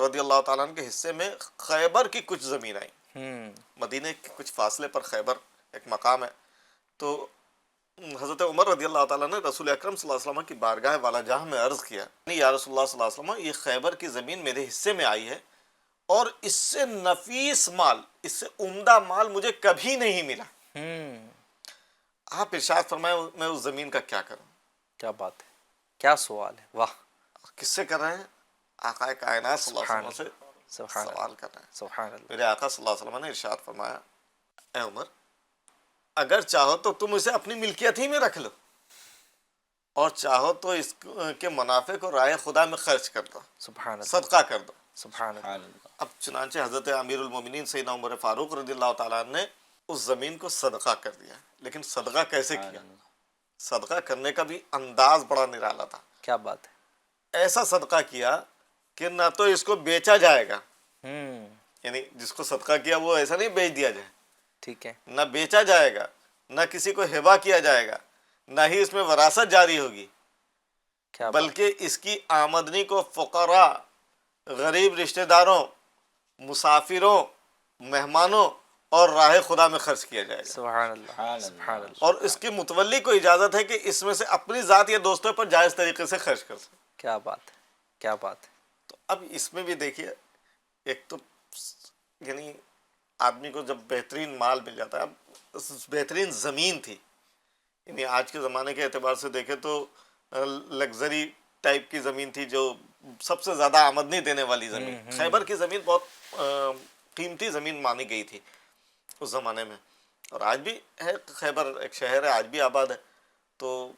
رضی اللہ تعالیٰ عنہ کے حصے میں خیبر کی کچھ زمین آئی. مدینے کے کچھ فاصلے پر خیبر ایک مقام ہے. تو حضرت عمر رضی اللہ تعالیٰ نے رسول اکرم صلی اللہ علیہ وسلم کی بارگاہ والا جہاں میں عرض کیا، یا رسول اللہ صلی اللہ علیہ وسلم، یہ خیبر کی زمین میرے حصے میں آئی ہے اور اس سے نفیس مال، اس سے عمدہ مال مجھے کبھی نہیں ملا. آپ ارشاد فرمائے میں اس زمین کا کیا کروں. کیا بات ہے، کیا سوال ہے. واہ. کس سے کر رہے ہیں؟ آقا کائنات صلی اللہ علیہ وسلم سے سوال کر رہے ہیں. سبحان اللہ. میرے آقا صلی اللہ علیہ وسلم نے ارشاد فرمایا، اے عمر اگر چاہو تو تم اسے اپنی ملکیت ہی میں رکھ لو، اور چاہو تو اس کے منافع کو راہ خدا میں خرچ کر دو، سبحان اللہ. صدقہ کر دو. سبحان اللہ. اب چنانچہ حضرت امیر المومنین سیدنا عمر فاروق رضی اللہ تعالیٰ نے اس زمین کو صدقہ کر دیا. لیکن صدقہ کیسے کیا؟ صدقہ کرنے کا بھی انداز بڑا نرالا تھا. کیا بات ہے. ایسا صدقہ کیا کہ نہ تو اس کو بیچا جائے گا، یعنی جس کو صدقہ کیا وہ ایسا نہیں بیچ دیا جائے، ٹھیک ہے، نہ بیچا جائے گا، نہ کسی کو ہبہ کیا جائے گا، نہ ہی اس میں وراثت جاری ہوگی، بلکہ اس کی آمدنی کو فقراء، غریب رشتہ داروں، مسافروں، مہمانوں اور راہ خدا میں خرچ کیا جائے گا. سبحان اللہ. سبحان اللہ. اور اس کے متولی کو اجازت ہے کہ اس میں سے اپنی ذات یا دوستوں پر جائز طریقے سے خرچ کر سکے. کیا بات ہے، کیا بات ہے. تو اب اس میں بھی دیکھیے، ایک تو یعنی آدمی کو جب بہترین مال مل جاتا ہے، اب بہترین زمین تھی، یعنی آج کے زمانے کے اعتبار سے دیکھیں تو لگژری ٹائپ کی زمین تھی، جو سب سے زیادہ آمدنی دینے والی زمین. خیبر کی زمین بہت قیمتی زمین مانی گئی تھی اس زمانے میں، اور آج بھی ہے. خیبر ایک شہر ہے، آج بھی آباد ہے. تو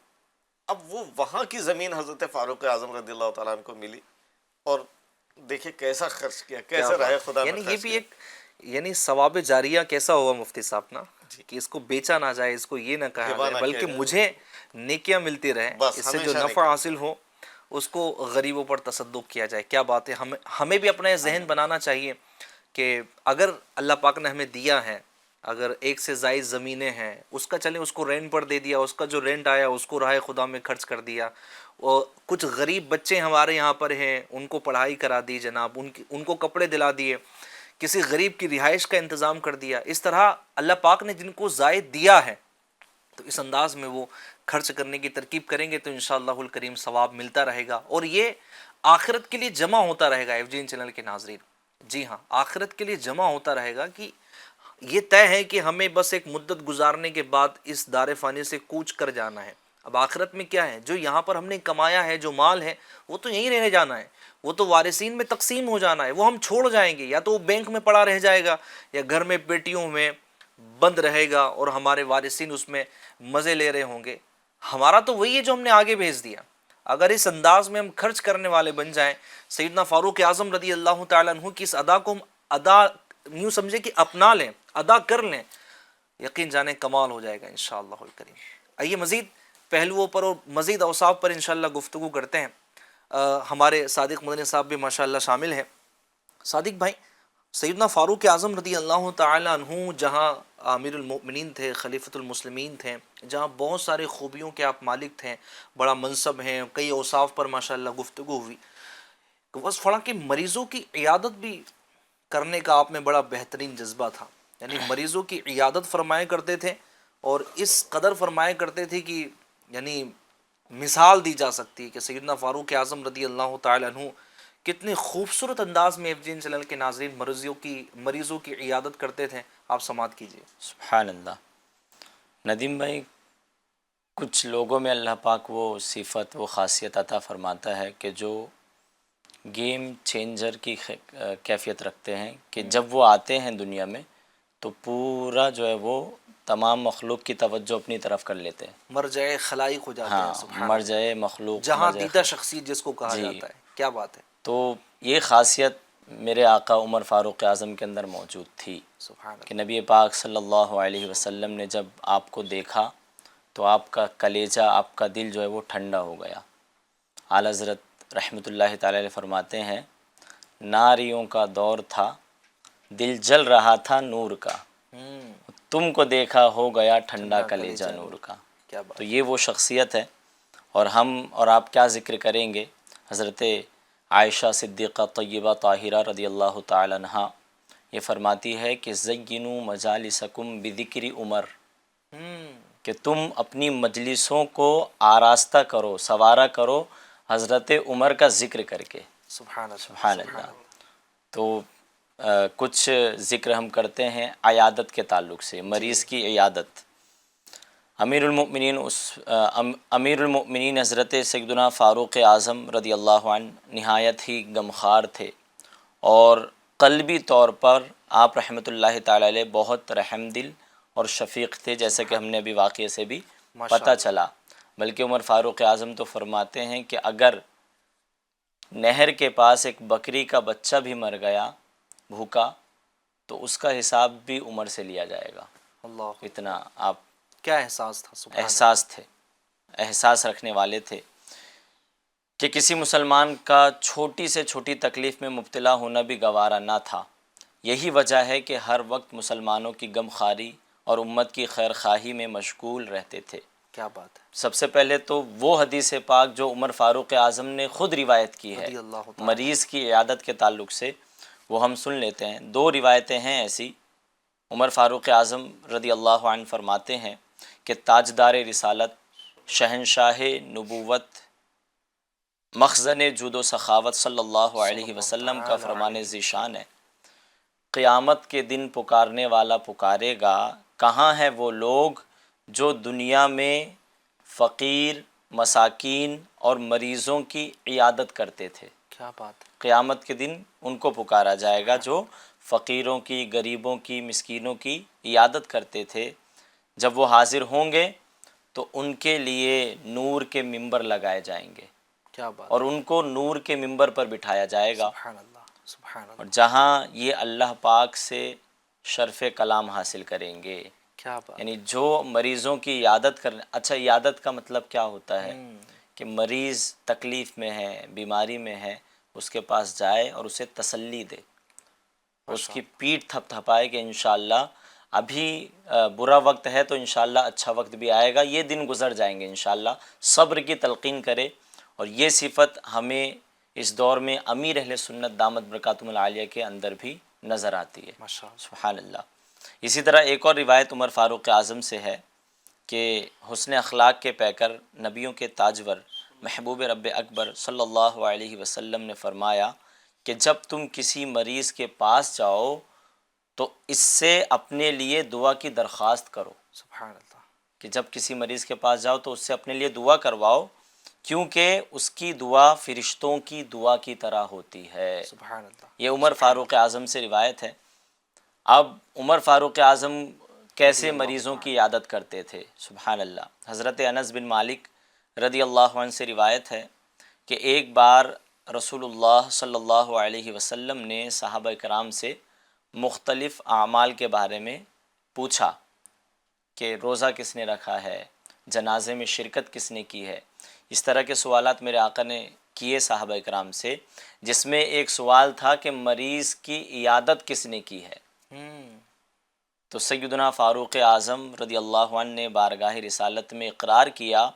اب وہ وہاں کی زمین حضرت فاروق اعظم رضی اللہ تعالیٰ عنہ کو ملی، اور دیکھیں کیسا خرچ کیا، کیسے راہ خدا میں یعنی یہ خرچ بھی کیا. ایک یعنی ثواب جاریہ کیسا ہوا مفتی صاحب نا، جی. کہ اس کو بیچا نہ جائے، اس کو یہ نہ کہا ہبا جائے، نہ بلکہ کیا جائے. مجھے نیکیاں ملتی رہیں، بس اس سے جو ہمیشہ نفع نیکی. حاصل ہو اس کو غریبوں پر تصدق کیا جائے. کیا بات ہے. ہمیں بھی اپنا یہ ذہن بنانا چاہیے کہ اگر اللہ پاک نے ہمیں دیا ہے، اگر ایک سے زائد زمینیں ہیں، اس کا چلیں اس کو رینٹ پر دے دیا، اس کا جو رینٹ آیا اس کو راہ خدا میں خرچ کر دیا. اور کچھ غریب بچے ہمارے یہاں پر ہیں، ان کو پڑھائی کرا دی جناب، ان کو کپڑے دلا دیے، کسی غریب کی رہائش کا انتظام کر دیا. اس طرح اللہ پاک نے جن کو زائد دیا ہے تو اس انداز میں وہ خرچ کرنے کی ترکیب کریں گے تو انشاءاللہ الکریم ثواب ملتا رہے گا، اور یہ آخرت کے لیے جمع ہوتا رہے گا. ایف جی این چینل کے ناظرین، جی ہاں، آخرت کے لیے جمع ہوتا رہے گا. کہ یہ طے ہے کہ ہمیں بس ایک مدت گزارنے کے بعد اس دار فانی سے کوچ کر جانا ہے. اب آخرت میں کیا ہے، جو یہاں پر ہم نے کمایا ہے، جو مال ہے، وہ تو یہیں رہنے جانا ہے، وہ تو وارثین میں تقسیم ہو جانا ہے. وہ ہم چھوڑ جائیں گے، یا تو وہ بینک میں پڑا رہ جائے گا، یا گھر میں پیٹیوں میں بند رہے گا، اور ہمارے وارثین اس میں مزے لے رہے ہوں گے. ہمارا تو وہی ہے جو ہم نے آگے بھیج دیا. اگر اس انداز میں ہم خرچ کرنے والے بن جائیں، سیدنا فاروق اعظم رضی اللہ تعالیٰ عنہ کی اس ادا کو ہم ادا یوں سمجھے کہ اپنا لیں، ادا کر لیں، یقین جانیں کمال ہو جائے گا انشاءاللہ الکریم. آئیے مزید پہلوؤں پر اور مزید اوصاف پر انشاءاللہ گفتگو کرتے ہیں. ہمارے صادق مدنی صاحب بھی ماشاءاللہ شامل ہیں. صادق بھائی، سیدنا فاروق اعظم رضی اللہ تعالیٰ عنہ جہاں امیر المؤمنین تھے، خلیفۃ المسلمین تھے، جہاں بہت سارے خوبیوں کے آپ مالک تھے، بڑا منصب ہیں، کئی اوصاف پر ماشاءاللہ گفتگو ہوئی. بس تھوڑا کہ مریضوں کی عیادت بھی کرنے کا آپ میں بڑا بہترین جذبہ تھا. یعنی مریضوں کی عیادت فرمایا کرتے تھے، اور اس قدر فرمایا کرتے تھے کہ یعنی مثال دی جا سکتی ہے کہ سیدنا فاروق اعظم رضی اللہ تعالیٰ عنہ کتنے خوبصورت انداز میں ایف جی این چینل کے ناظرین مریضوں کی عیادت کرتے تھے. آپ سماعت کیجیے. سبحان اللہ. ندیم بھائی، کچھ لوگوں میں اللہ پاک وہ صفت، وہ خاصیت عطا فرماتا ہے کہ جو گیم چینجر کی کیفیت رکھتے ہیں، کہ جب وہ آتے ہیں دنیا میں تو پورا جو ہے وہ تمام مخلوق کی توجہ اپنی طرف کر لیتے ہیں. مرجع خلائق ہو جاتے ہیں. سبحان اللہ. مرجع مخلوق، جہاں مرجع دیدہ شخصیت جس کو کہا جی. جاتا ہے. کیا بات ہے. تو یہ خاصیت میرے آقا عمر فاروق اعظم کے اندر موجود تھی سبحان کہ اللہ. نبی پاک صلی اللہ علیہ وسلم نے جب آپ کو دیکھا تو آپ کا کلیجہ، آپ کا دل جو ہے وہ ٹھنڈا ہو گیا. اعلیٰ حضرت رحمۃ اللہ تعالی علیہ فرماتے ہیں، ناریوں کا دور تھا، دل جل رہا تھا نور کا، تم کو دیکھا ہو گیا ٹھنڈا کلیجہ نور کا. کیا بات. تو یہ وہ شخصیت ہے. اور ہم اور آپ کیا ذکر کریں گے. حضرت عائشہ صدیقہ طیبہ طاہرہ رضی اللہ تعالی عنہا یہ فرماتی ہے کہ زینوا مجالسکم بذکر عمر، کہ تم اپنی مجلسوں کو آراستہ کرو، سوارا کرو حضرت عمر کا ذکر کر کے. سبحان اللہ. سبحان اللہ. تو کچھ ذکر ہم کرتے ہیں عیادت کے تعلق سے، مریض کی عیادت. امیر المؤمنین حضرت سیدنا فاروق اعظم رضی اللہ عنہ نہایت ہی غمخوار تھے، اور قلبی طور پر آپ رحمۃ اللہ تعالی علیہ بہت رحم دل اور شفیق تھے، جیسا کہ ہم نے ابھی واقعے سے بھی پتہ چلا. بلکہ عمر فاروق اعظم تو فرماتے ہیں کہ اگر نہر کے پاس ایک بکری کا بچہ بھی مر گیا بھوکا تو اس کا حساب بھی عمر سے لیا جائے گا. اللہ. اتنا آپ کیا احساس تھا. سبحان احساس تھے، احساس رکھنے والے تھے کہ کسی مسلمان کا چھوٹی سے چھوٹی تکلیف میں مبتلا ہونا بھی گوارا نہ تھا. یہی وجہ ہے کہ ہر وقت مسلمانوں کی غم خواری اور امت کی خیر خواہی میں مشغول رہتے تھے. کیا بات ہے. سب سے پہلے تو وہ حدیث پاک جو عمر فاروق اعظم نے خود روایت کی ہے رضی اللہ تعالی. مریض کی عیادت کے تعلق سے، وہ ہم سن لیتے ہیں. 2 روایتیں ہیں ایسی. عمر فاروق اعظم رضی اللہ عنہ فرماتے ہیں کہ تاجدار رسالت، شہنشاہ نبوت، مخزن جود و سخاوت صلی اللہ علیہ وسلم کا فرمان ذیشان ہے، قیامت کے دن پکارنے والا پکارے گا، کہاں ہیں وہ لوگ جو دنیا میں فقیر، مساکین اور مریضوں کی عیادت کرتے تھے۔ کیا بات ہے، قیامت کے دن ان کو پکارا جائے گا جو فقیروں کی، غریبوں کی، مسکینوں کی عیادت کرتے تھے۔ جب وہ حاضر ہوں گے تو ان کے لیے نور کے ممبر لگائے جائیں گے کیا بات اور ان کو نور کے ممبر پر بٹھایا جائے گا، سبحان اللہ، سبحان اور اللہ، جہاں یہ اللہ پاک سے شرف کلام حاصل کریں گے۔ کیا بات، یعنی جو مریضوں کی عیادت کرنے، اچھا عیادت کا مطلب کیا ہوتا ہے کہ مریض تکلیف میں ہے، بیماری میں ہے، اس کے پاس جائے اور اسے تسلی دے، اس کی پیٹھ تھپ تھپائے کہ انشاءاللہ ابھی برا وقت ہے تو انشاءاللہ اچھا وقت بھی آئے گا، یہ دن گزر جائیں گے انشاءاللہ، صبر کی تلقین کرے۔ اور یہ صفت ہمیں اس دور میں امیر اہل سنت دامت برکاتہم العالیہ کے اندر بھی نظر آتی ہے، ماشاء اللہ، سبحان اللہ۔ اسی طرح ایک اور روایت عمر فاروق اعظم سے ہے کہ حسن اخلاق کے پیکر، نبیوں کے تاجور، محبوب رب اکبر صلی اللہ علیہ وسلم نے فرمایا کہ جب تم کسی مریض کے پاس جاؤ تو اس سے اپنے لیے دعا کی درخواست کرو، سبحان اللہ، کہ جب کسی مریض کے پاس جاؤ تو اس سے اپنے لیے دعا کرواؤ، کیونکہ اس کی دعا فرشتوں کی دعا کی طرح ہوتی ہے۔ سبحان اللہ، یہ عمر فاروق اعظم سے روایت ہے۔ اب عمر فاروق اعظم کیسے مریضوں کی عیادت کرتے تھے، سبحان اللہ۔ حضرت انس بن مالک رضی اللہ عنہ سے روایت ہے کہ ایک بار رسول اللہ صلی اللہ علیہ وسلم نے صحابہ کرام سے مختلف اعمال کے بارے میں پوچھا کہ روزہ کس نے رکھا ہے، جنازے میں شرکت کس نے کی ہے، اس طرح کے سوالات میرے آقا نے کیے صحابہ کرام سے، جس میں ایک سوال تھا کہ مریض کی عیادت کس نے کی ہے۔ تو سیدنا فاروق اعظم رضی اللہ عنہ نے بارگاہ رسالت میں اقرار کیا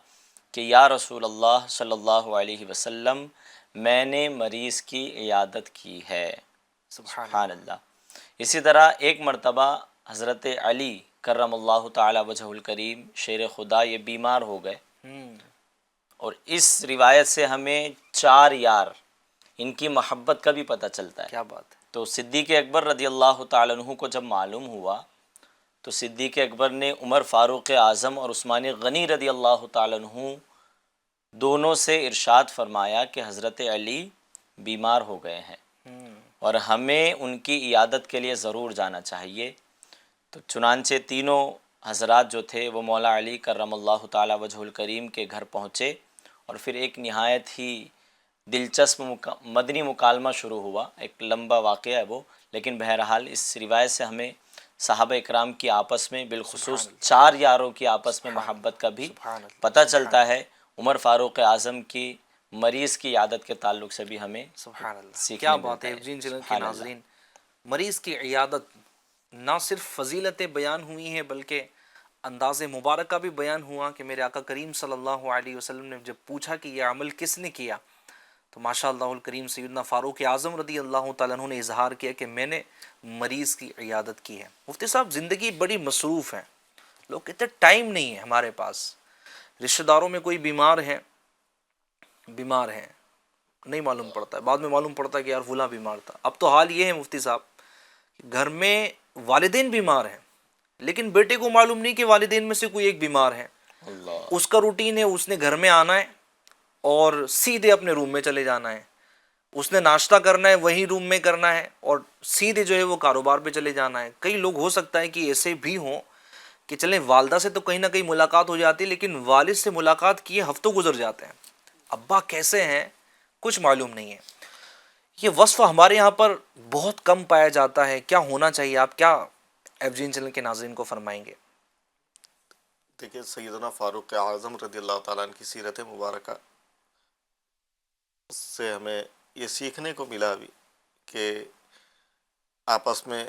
کہ یا رسول اللہ صلی اللہ علیہ وسلم، میں نے مریض کی عیادت کی ہے، سبحان اللہ۔ اسی طرح ایک مرتبہ حضرت علی کرم اللہ تعالی وجہ الکریم شیر خدا یہ بیمار ہو گئے، اور اس روایت سے ہمیں 4 یار ان کی محبت کا بھی پتہ چلتا ہے۔ کیا بات ہے، تو صدیق اکبر رضی اللہ تعالیٰ عنہ کو جب معلوم ہوا تو صدیق اکبر نے عمر فاروق اعظم اور عثمان غنی رضی اللہ تعالیٰ عنہ دونوں سے ارشاد فرمایا کہ حضرت علی بیمار ہو گئے ہیں اور ہمیں ان کی عیادت کے لیے ضرور جانا چاہیے۔ تو چنانچہ تینوں حضرات جو تھے وہ مولا علی کرم اللہ تعالی وجہ الکریم کے گھر پہنچے، اور پھر ایک نہایت ہی دلچسپ مدنی مکالمہ شروع ہوا۔ ایک لمبا واقعہ ہے وہ، لیکن بہرحال اس روایت سے ہمیں صحابہ اکرام کی آپس میں، بالخصوص 4 یاروں کی آپس میں محبت کا بھی پتہ چلتا ہے۔ عمر فاروق اعظم کی مریض کی عیادت کے تعلق سے بھی ہمیں سبحان اللہ، سیکھنے کیا ملتا بات ہے جن چینل کے سبحان اللہ۔ ناظرین، مریض کی عیادت نہ صرف فضیلتیں بیان ہوئی ہیں بلکہ انداز مبارکہ بھی بیان ہوا کہ میرے آقا کریم صلی اللہ علیہ وسلم نے جب پوچھا کہ یہ عمل کس نے کیا تو ماشاء اللہ الکریم سیدنا فاروق اعظم رضی اللہ تعالیٰ عنہ نے اظہار کیا کہ میں نے مریض کی عیادت کی ہے۔ مفتی صاحب، زندگی بڑی مصروف ہے، لوگ کہتے ہیں ٹائم نہیں ہے ہمارے پاس، رشتہ داروں میں کوئی بیمار ہے نہیں معلوم پڑتا ہے، بعد میں معلوم پڑتا ہے کہ یار فلاں بیمار تھا۔ اب تو حال یہ ہے مفتی صاحب کہ گھر میں والدین بیمار ہیں لیکن بیٹے کو معلوم نہیں کہ والدین میں سے کوئی ایک بیمار ہے، اس کا روٹین ہے اس نے گھر میں آنا ہے اور سیدھے اپنے روم میں چلے جانا ہے، اس نے ناشتہ کرنا ہے وہی روم میں کرنا ہے اور سیدھے جو ہے وہ کاروبار پہ چلے جانا ہے۔ کئی لوگ ہو سکتا ہے کہ ایسے بھی ہوں کہ چلیں والدہ سے تو کہیں نہ کہیں ملاقات ہو جاتی ہے لیکن والد سے ملاقات کیے ہفتوں گزر جاتے ہیں، ابا کیسے ہیں کچھ معلوم نہیں ہے۔ یہ وصف ہمارے یہاں پر بہت کم پایا جاتا ہے، کیا ہونا چاہیے؟ آپ کیا ایف جی چینل کے ناظرین کو فرمائیں گے؟ دیکھیے سیدنا فاروق اعظم رضی اللہ تعالیٰ عنہ کی سیرت مبارکہ سے ہمیں یہ سیکھنے کو ملا بھی کہ آپس میں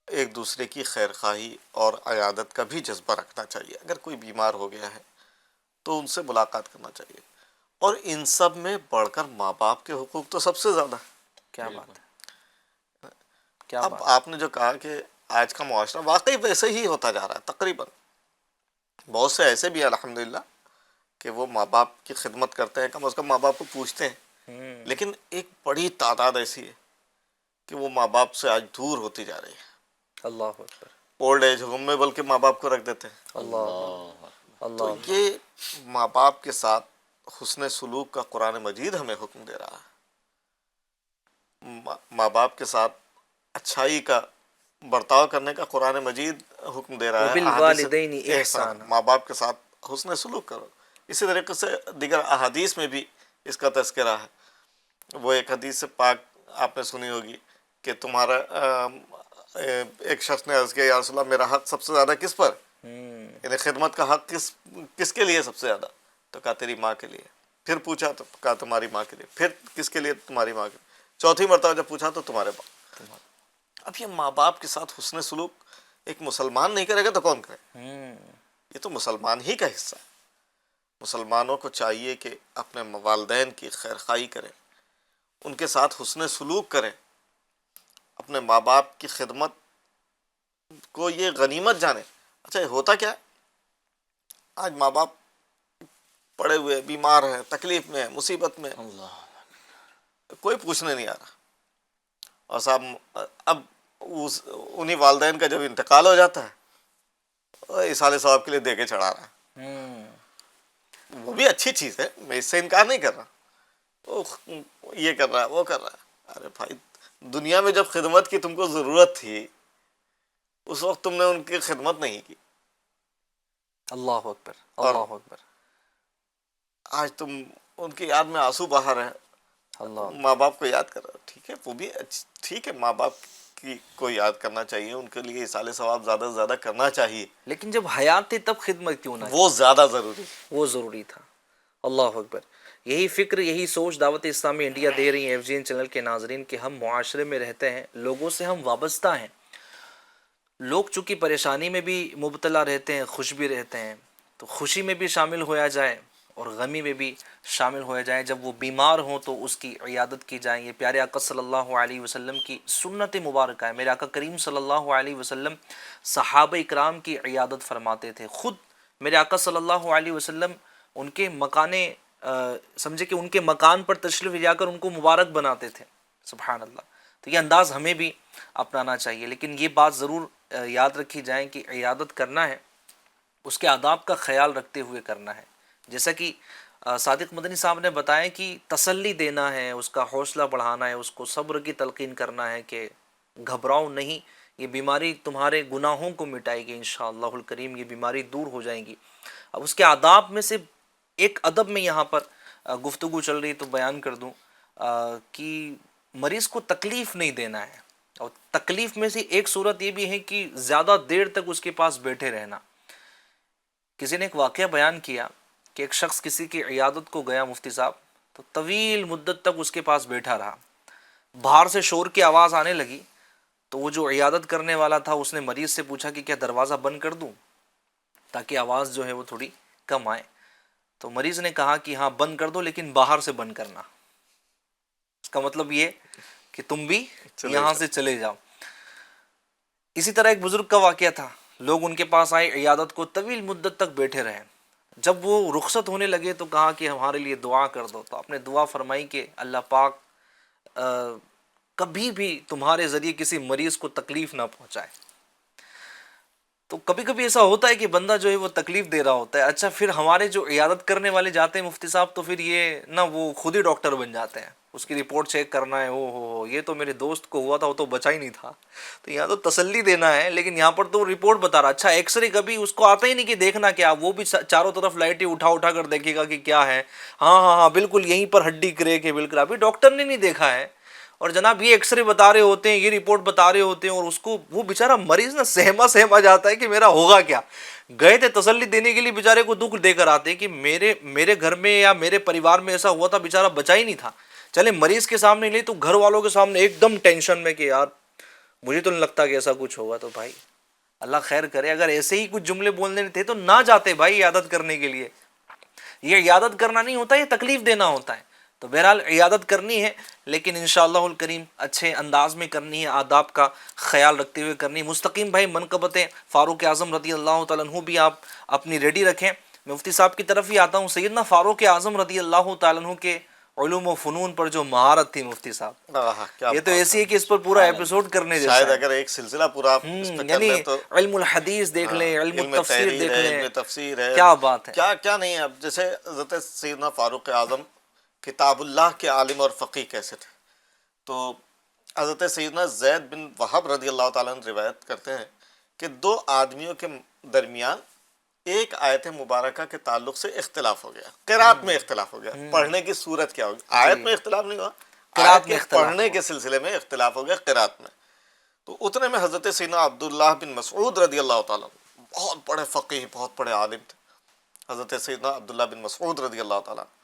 ایک دوسرے کی خیر خواہی اور عیادت کا بھی جذبہ رکھنا چاہیے۔ اگر کوئی بیمار ہو گیا ہے تو ان سے ملاقات کرنا چاہیے، اور ان سب میں بڑھ کر ماں باپ کے حقوق تو سب سے زیادہ۔ کیا بات ہے، کیا اب بات، آپ نے جو کہا کہ آج کا معاشرہ واقعی ویسے ہی ہوتا جا رہا ہے، تقریباً بہت سے ایسے بھی ہیں الحمدللہ کہ وہ ماں باپ کی خدمت کرتے ہیں، کم از کم ماں باپ کو پوچھتے ہیں، لیکن ایک بڑی تعداد ایسی ہے کہ وہ ماں باپ سے آج دور ہوتی جا رہی ہے. اللہ اکبر. اولڈ ایج ہوم میں بلکہ ماں باپ کو رکھ دیتے ہیں. اللہ تو اللہ. یہ ماں باپ کے ساتھ حسن سلوک کا قرآن مجید ہمیں حکم دے رہا ہے. ماں باپ کے ساتھ اچھائی کا برتاؤ کرنے کا قرآن مجید حکم دے رہا ہے. وبالوالدین احادیث احسانا. ماں باپ کے ساتھ حسن سلوک کرو. اسی طریقے سے دیگر احادیث میں بھی اس کا تذکرہ ہے. وہ ایک حدیث پاک آپ نے سنی ہوگی کہ تمہارا ایک شخص نے عرض کیا یا رسول اللہ میرا حق سب سے زیادہ کس پر، یعنی خدمت کا حق کس کے لیے سب سے زیادہ؟ تو کہا تیری ماں کے لیے. پھر پوچھا تو کہا تمہاری ماں کے لیے. پھر کس کے لیے؟ تمہاری ماں کے لیے. چوتھی مرتبہ جب پوچھا تو تمہارے باپ. اب یہ ماں باپ کے ساتھ حسن سلوک ایک مسلمان نہیں کرے گا تو کون کرے؟ یہ تو مسلمان ہی کا حصہ ہے. مسلمانوں کو چاہیے کہ اپنے والدین کی خیر خواہی کریں، ان کے ساتھ حسن سلوک کریں، اپنے ماں باپ کی خدمت کو یہ غنیمت جانیں. اچھا یہ ہوتا کیا ہے؟ آج ماں باپ پڑے ہوئے بیمار ہیں، تکلیف میں ہیں، مصیبت میں، کوئی پوچھنے نہیں آ رہا. اور صاحب اب انہی والدین کا جب انتقال ہو جاتا ہے اصالہ ثواب کے لیے دے کے چڑھا رہا ہے. وہ بھی اچھی چیز ہے، میں اس سے انکار نہیں کر رہا. وہ یہ کر رہا ہے، وہ کر رہا ہے. ارے بھائی دنیا میں جب خدمت کی تم کو ضرورت تھی اس وقت تم نے ان کی خدمت نہیں کی. اللہ اکبر. اور اللہ اکبر. آج تم ان کی یاد میں آنسو بہا رہے ہیں، اللہ. ماں باپ کو یاد کر رہے ہو. ٹھیک ہے، وہ بھی ٹھیک ہے، ماں باپ کی کو یاد کرنا چاہیے، ان کے لیے اصالہ ثواب زیادہ سے زیادہ کرنا چاہیے. لیکن جب حیات تھی تب خدمت کیوں نہ کی؟ وہ زیادہ ضروری ہے. وہ ضروری تھا. اللہ اکبر. یہی فکر، یہی سوچ دعوت اسلامی انڈیا دے رہی ہے ایف جی این چینل کے ناظرین کہ ہم معاشرے میں رہتے ہیں، لوگوں سے ہم وابستہ ہیں. لوگ چونکہ پریشانی میں بھی مبتلا رہتے ہیں، خوش بھی رہتے ہیں، تو خوشی میں بھی شامل ہویا جائے اور غمی میں بھی شامل ہویا جائے. جب وہ بیمار ہوں تو اس کی عیادت کی جائے. یہ پیارے آقا صلی اللہ علیہ وسلم کی سنت مبارکہ ہے. میرے آقا کریم صلی اللہ علیہ وسلم صحابہ اکرام کی عیادت فرماتے تھے. خود میرے آقا صلی اللہ علیہ وسلم ان کے سمجھے کہ ان کے مکان پر تشریف لے جا کر ان کو مبارک بناتے تھے. سبحان اللہ. تو یہ انداز ہمیں بھی اپنانا چاہیے. لیکن یہ بات ضرور یاد رکھی جائے کہ عیادت کرنا ہے اس کے آداب کا خیال رکھتے ہوئے کرنا ہے. جیسا کہ صادق مدنی صاحب نے بتایا کہ تسلی دینا ہے، اس کا حوصلہ بڑھانا ہے، اس کو صبر کی تلقین کرنا ہے کہ گھبراؤ نہیں، یہ بیماری تمہارے گناہوں کو مٹائے گی انشاءاللہ الکریم، یہ بیماری دور ہو جائیں گی. اب اس کے آداب میں سے ایک ادب میں یہاں پر گفتگو چل رہی تو بیان کر دوں کہ مریض کو تکلیف نہیں دینا ہے. اور تکلیف میں سے ایک صورت یہ بھی ہے کہ زیادہ دیر تک اس کے پاس بیٹھے رہنا. کسی نے ایک واقعہ بیان کیا کہ ایک شخص کسی کی عیادت کو گیا مفتی صاحب، تو طویل مدت تک اس کے پاس بیٹھا رہا. باہر سے شور کی آواز آنے لگی تو وہ جو عیادت کرنے والا تھا اس نے مریض سے پوچھا کہ کیا دروازہ بند کر دوں تاکہ آواز جو ہے وہ تھوڑی کم آئے. تو مریض نے کہا کہ ہاں بند کر دو لیکن باہر سے بند کرنا. اس کا مطلب یہ کہ تم بھی یہاں سے چلے جاؤ. اسی طرح ایک بزرگ کا واقعہ تھا. لوگ ان کے پاس آئے، عیادت کو طویل مدت تک بیٹھے رہے. جب وہ رخصت ہونے لگے تو کہا کہ ہمارے لیے دعا کر دو. تو آپ نے دعا فرمائی کہ اللہ پاک کبھی بھی تمہارے ذریعے کسی مریض کو تکلیف نہ پہنچائے. تو کبھی کبھی ایسا ہوتا ہے کہ بندہ جو ہے وہ تکلیف دے رہا ہوتا ہے. اچھا پھر ہمارے جو عیادت کرنے والے جاتے ہیں مفتی صاحب تو پھر یہ نہ وہ خود ہی ڈاکٹر بن جاتے ہیں. اس کی رپورٹ چیک کرنا ہے، ہو یہ تو میرے دوست کو ہوا تھا وہ تو بچا ہی نہیں تھا. تو یہاں تو تسلی دینا ہے لیکن یہاں پر تو رپورٹ بتا رہا. اچھا ایکس رے کبھی اس کو آتا ہی نہیں کہ دیکھنا کیا، وہ بھی چاروں طرف لائٹیں اٹھا کر دیکھے گا کہ کیا ہے. ہاں بالکل یہیں پر ہڈی کریک ہے، بالکل ابھی ڈاکٹر نے نہیں دیکھا ہے. اور جناب یہ ایکس رے بتا رہے ہوتے ہیں، یہ رپورٹ بتا رہے ہوتے ہیں، اور اس کو وہ بیچارہ مریض نا سہما جاتا ہے کہ میرا ہوگا کیا. گئے تھے تسلی دینے کے لیے، بیچارے کو دکھ دے کر آتے کہ میرے گھر میں یا میرے پریوار میں ایسا ہوا تھا، بیچارہ بچا ہی نہیں تھا. چلے مریض کے سامنے نہیں تو گھر والوں کے سامنے ایک دم ٹینشن میں کہ یار مجھے تو نہیں لگتا کہ ایسا کچھ ہوگا. تو بھائی اللہ خیر کرے، اگر ایسے ہی کچھ جملے بولنے تھے تو نہ جاتے بھائی عیادت کرنے کے لیے. یہ عیادت کرنا نہیں ہوتا، یہ تکلیف دینا ہوتا ہے. تو بہرحال عیادت کرنی ہے لیکن انشاءاللہ الکریم اچھے انداز میں کرنی ہے، آداب کا خیال رکھتے ہوئے کرنی ہے. مستقیم بھائی منقبت فاروق اعظم رضی اللہ تعالیٰ عنہ بھی آپ اپنی ریڈی رکھیں. میں مفتی صاحب کی طرف ہی آتا ہوں. سیدنا فاروق اعظم رضی اللہ تعالیٰ عنہ کے علوم و فنون پر جو مہارت تھی مفتی صاحب، کیا یہ تو ایسی ہے کہ اس پر پورا ایپیسوڈ کرنے جیسا شاید ہے۔ اگر ایک سلسلہ پورا آپ اس پہ کر یعنی لیں تو علم الحدیث دیکھ لیں، علم التفسیر تحریر دیکھ ہے، لیں، علم تفسیر ہے، کیا بات ہے۔ کیا کیا نہیں ہے۔ اب جیسے حضرت سیدنا فاروق اعظم کتاب اللہ کے عالم اور فقیہ کیسے تھے، تو حضرت سیدنا زید بن وہب رضی اللہ تعالیٰ عنہ روایت کرتے ہیں کہ دو آدمیوں کے درمیان ایک آیت مبارکہ کے تعلق سے اختلاف ہو گیا، قرات میں اختلاف ہو گیا، پڑھنے کی صورت کیا ہوگی، آیت میں اختلاف نہیں ہوا، قرات آیت میں کے اختلاف پڑھنے کے سلسلے میں اختلاف ہو گیا، قرات میں۔ تو اتنے میں حضرت سیدنا عبداللہ بن مسعود رضی اللہ تعالیٰ عنہ، بہت بڑے فقیہ، بہت بڑے عالم تھے حضرت سیدنا عبداللہ بن مسعود رضی اللہ تعالیٰ عنہ،